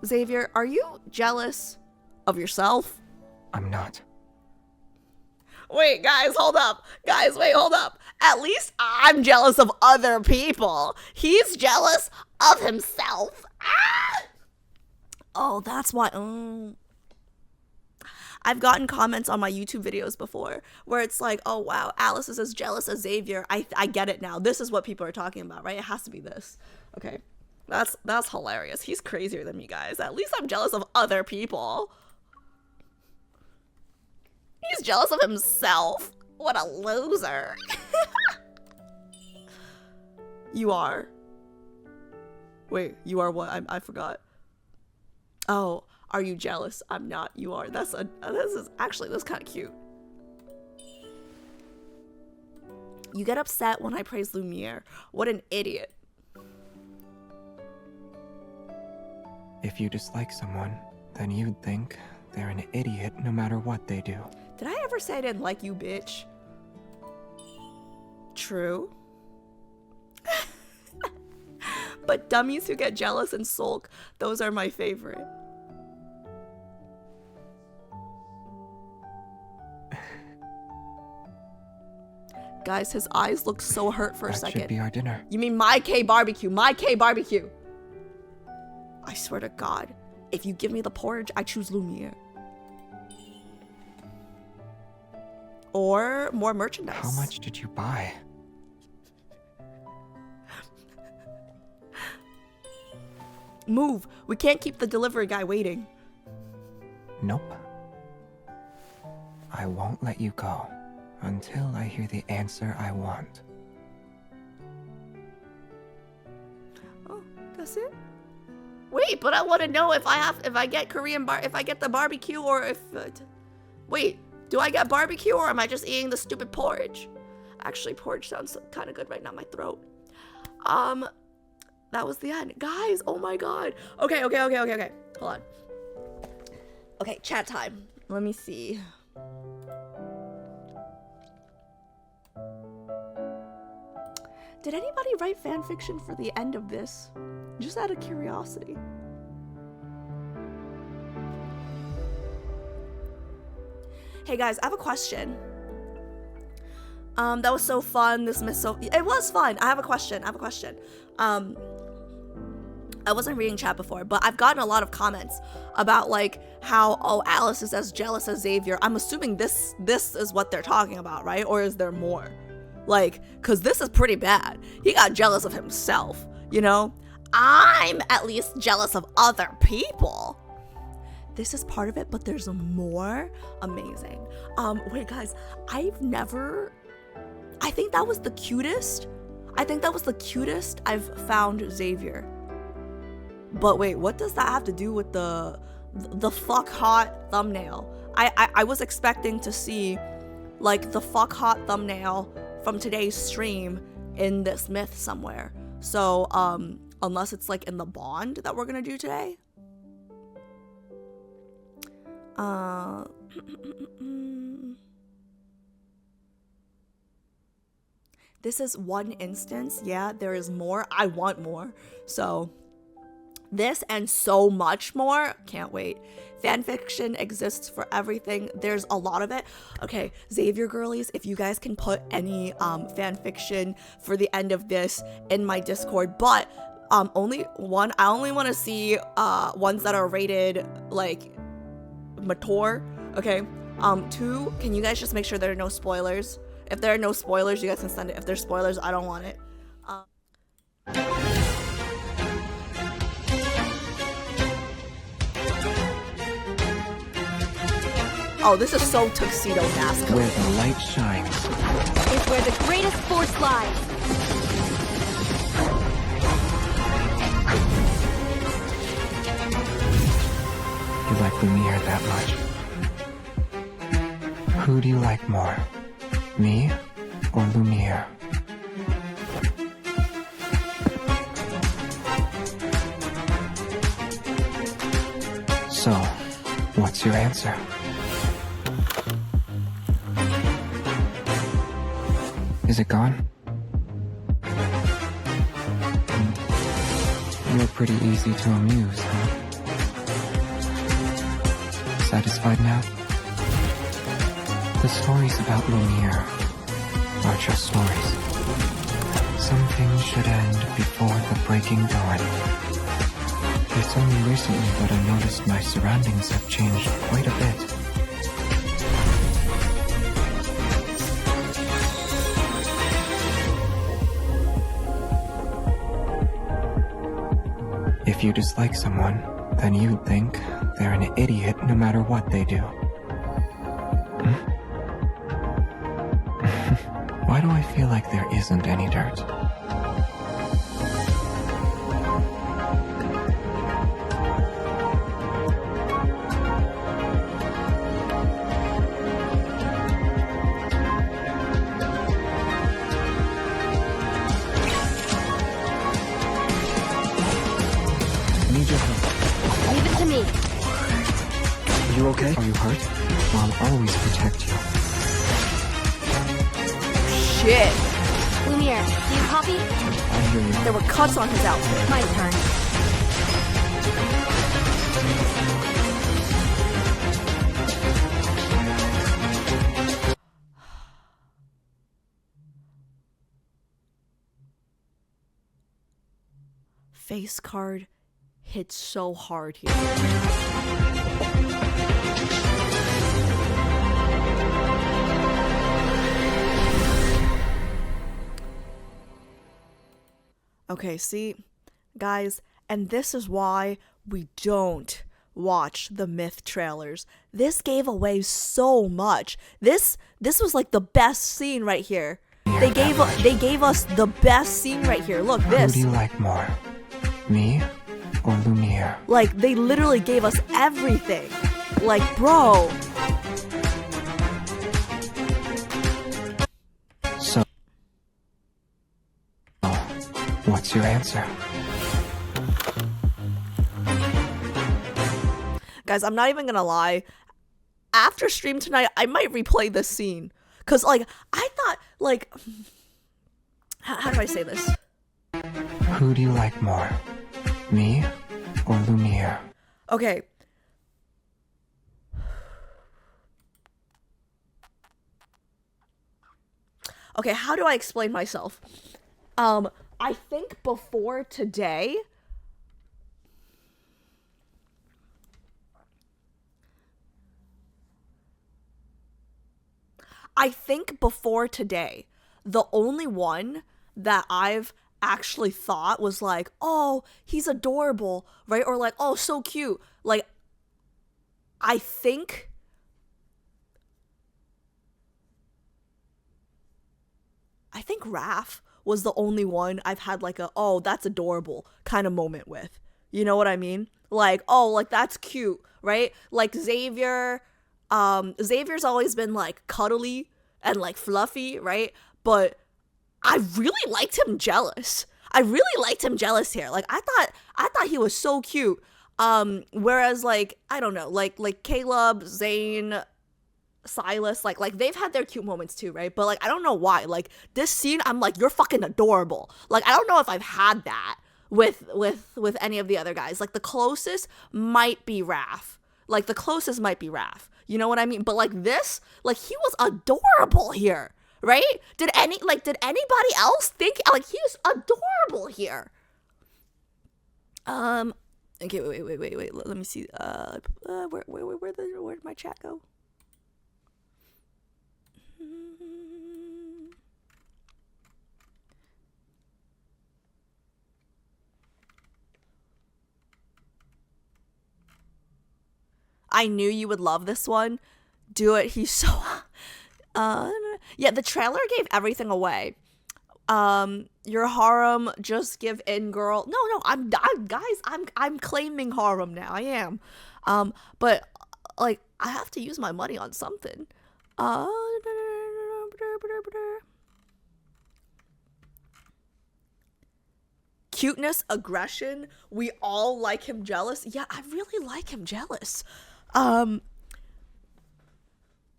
Xavier, are you jealous of yourself? I'm not. Wait, guys, hold up. Guys, wait, hold up. At least I'm jealous of other people. He's jealous of himself. Ah! Oh, that's why. I've gotten comments on my YouTube videos before where it's like, oh, wow, Alice is as jealous as Xavier. I get it now. This is what people are talking about, right? It has to be this. Okay. That's hilarious. He's crazier than me, guys. At least I'm jealous of other people. He's jealous of himself. What a loser. You are. Wait, you are what? I forgot. Oh, are you jealous? I'm not. You are. That's kind of cute. You get upset when I praise Lumiere. What an idiot. If you dislike someone, then you'd think they're an idiot no matter what they do. Did I ever say I didn't like you, bitch? True. But dummies who get jealous and sulk, those are my favorite. Guys, his eyes looked so hurt for a second. That should be our dinner. You mean my K barbecue? My K barbecue. I swear to God, if you give me the porridge, I choose Lumiere. Or more merchandise. How much did you buy? Move. We can't keep the delivery guy waiting. Nope. I won't let you go until I hear the answer I want. Oh, that's it? Wait, but I want to know if I get if I get the barbecue or if wait, do I get barbecue or am I just eating the stupid porridge? Actually, porridge sounds kind of good right now in my throat. That was the end. Guys, oh my God. Okay. Hold on. Okay, chat time. Let me see. Did anybody write fanfiction for the end of this? Just out of curiosity. Hey guys, I have a question. That was so fun. It was fun. I have a question. I wasn't reading chat before, but I've gotten a lot of comments about like how, oh, Alice is as jealous as Xavier. I'm assuming this is what they're talking about, right? Or is there more? Like, cause this is pretty bad. He got jealous of himself, you know? I'm at least jealous of other people. This is part of it, but there's more. Amazing. Wait guys, I think that was the cutest. I've found Xavier. But wait, what does that have to do with the fuck hot thumbnail? I was expecting to see like the fuck hot thumbnail from today's stream in this myth somewhere. So unless it's like in the bond that we're gonna do today. This is one instance. Yeah, there is more. I want more. So this and so much more. Can't wait. Fanfiction exists for everything. There's a lot of it. Okay, Xavier girlies, if you guys can put any fanfiction for the end of this in my Discord, but only one. I only want to see ones that are rated like mature. Okay. 2, can you guys just make sure there are no spoilers? If there are no spoilers, you guys can send it. If there's spoilers, I don't want it. Oh, this is so Tuxedo Mask. Where the light shines is where the greatest force lies. You like Lumiere that much? Who do you like more? Me or Lumiere? So, what's your answer? Is it gone? You're pretty easy to amuse, huh? Satisfied now? The stories about Lumiere are just stories. Some things should end before the breaking dawn. It's only recently that I noticed my surroundings have changed quite a bit. If you dislike someone, then you'd think they're an idiot no matter what they do. Why do I feel like there isn't any dirt? Need your help. Leave it to me. Are you okay? Are you hurt? I'll always protect you. Shit. Lumiere, do you copy? I hear you. There were cuts on his outfit. My turn. Face card hits so hard here. Okay, see, guys, and this is why we don't watch the Myth trailers. This gave away so much. This was like the best scene right here. They gave us the best scene right here. Look, this. Who do you like more? Me or Lumiere? Like, they literally gave us everything. Like, bro. So, what's your answer? Guys, I'm not even gonna lie. After stream tonight, I might replay this scene. Cause, like, I thought, like... How do I say this? Who do you like more? Me or Lumiere? Okay. Okay, how do I explain myself? I think before today... the only one that I've actually thought was like, oh, he's adorable, right? Or like, oh, so cute. Like, I think Raph was the only one I've had like a, oh, that's adorable kind of moment with. You know what I mean? Like, oh, like that's cute, right? Like Xavier, Xavier's always been like cuddly and like fluffy, right? But I really liked him jealous. I really liked him jealous here. Like, I thought he was so cute. Whereas, like, I don't know, like Caleb, Zane, Silas, like they've had their cute moments too, right? But like, I don't know why. Like, this scene, I'm like, you're fucking adorable. Like, I don't know if I've had that with any of the other guys. Like, the closest might be Raph. Like, the closest might be Raph. You know what I mean? But like this, like, he was adorable here, right? Did anybody else think like he was adorable here? Okay, wait. Let me see. Where'd my chat go? I knew you would love this one. Do it. He's so. Yeah, the trailer gave everything away. Your harem, just give in, girl. No, I'm claiming harem now. I am. But like, I have to use my money on something. Cuteness, aggression. We all like him jealous. Yeah, I really like him jealous.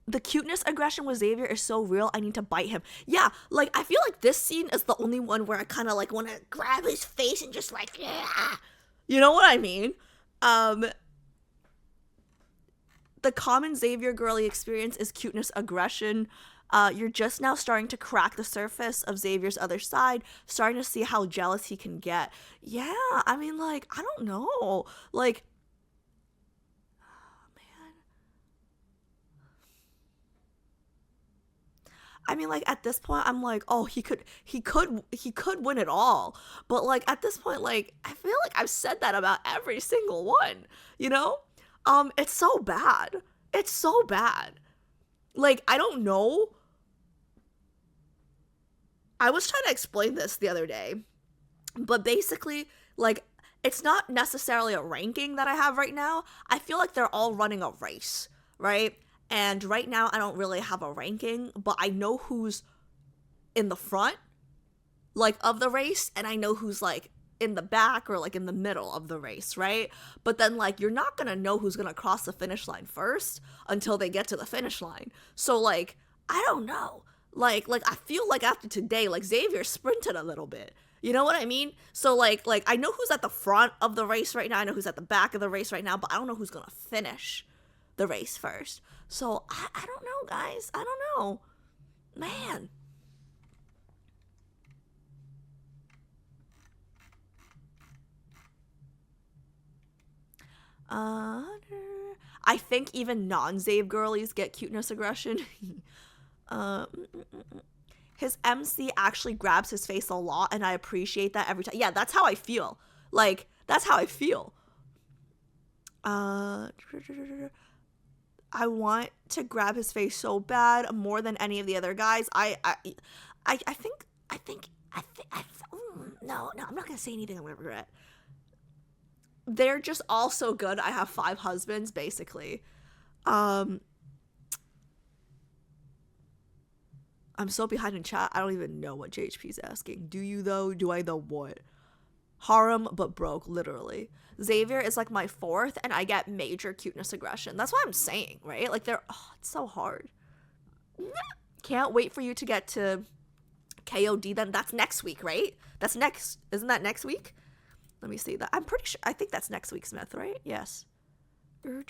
The cuteness aggression with Xavier is so real, I need to bite him. Yeah, like, I feel like this scene is the only one where I kind of, like, want to grab his face and just, like, yeah. You know what I mean? The common Xavier girly experience is cuteness aggression. You're just now starting to crack the surface of Xavier's other side, starting to see how jealous he can get. Yeah, I mean, like, I don't know. Like, I mean, like, at this point, I'm like, oh, he could win it all. But like, at this point, like, I feel like I've said that about every single one, you know? It's so bad. It's so bad. Like, I don't know. I was trying to explain this the other day, but basically, like, it's not necessarily a ranking that I have right now. I feel like they're all running a race, right? And right now, I don't really have a ranking, but I know who's in the front, like, of the race, and I know who's, like, in the back or, like, in the middle of the race, right? But then, like, you're not gonna know who's gonna cross the finish line first until they get to the finish line. So, like, I don't know. Like, I feel like after today, like, Xavier sprinted a little bit. You know what I mean? So, like, I know who's at the front of the race right now. I know who's at the back of the race right now, but I don't know who's gonna finish the race first. So, I don't know, guys. I don't know. Man. I think even non-Zave girlies get cuteness aggression. His MC actually grabs his face a lot, and I appreciate that every time. Yeah, that's how I feel. Like, that's how I feel. I want to grab his face so bad, more than any of the other guys. No, I'm not gonna say anything I'm gonna regret. They're just all so good. I have 5 husbands, basically. I'm so behind in chat, I don't even know what JHP's asking. Do you though? Do I though what? Harem, but broke, literally. Xavier is like my 4th, and I get major cuteness aggression. That's what I'm saying, right? Like, it's so hard. Can't wait for you to get to KOD then. That's next week, right? That's next. Isn't that next week? Let me see that. I'm pretty sure. I think that's next week, Smith, right? Yes. Let me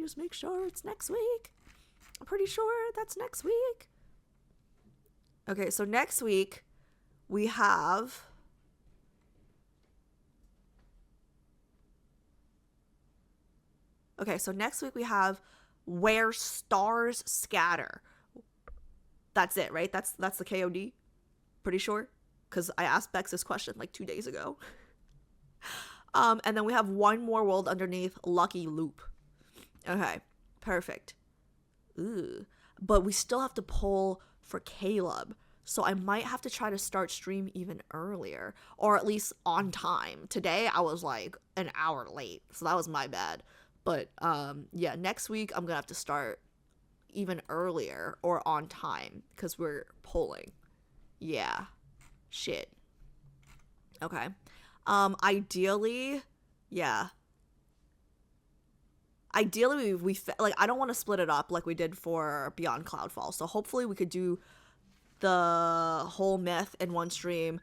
just make sure it's next week. I'm pretty sure that's next week. Okay, so next week we have Where Stars Scatter. That's it, right? That's the KOD? Pretty sure? Because I asked Bex this question like 2 days ago. And then we have one more world underneath, Lucky Loop. Okay, perfect. Ooh. But we still have to pull for Caleb. So I might have to try to start stream even earlier. Or at least on time. Today I was like an hour late. So that was my bad. But yeah, next week I'm going to have to start even earlier or on time because we're polling. Yeah. Shit. Okay. Ideally, yeah. Ideally, like, I don't want to split it up like we did for Beyond Cloudfall. So hopefully we could do the whole myth in one stream,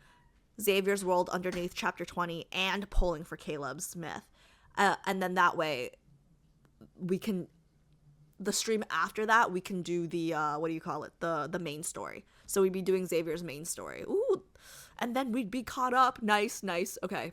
Xavier's world underneath chapter 20, and polling for Caleb's myth. And then that way we can, the stream after that, we can do the, what do you call it? The main story. So we'd be doing Xavier's main story. Ooh. And then we'd be caught up. Nice, nice. Okay.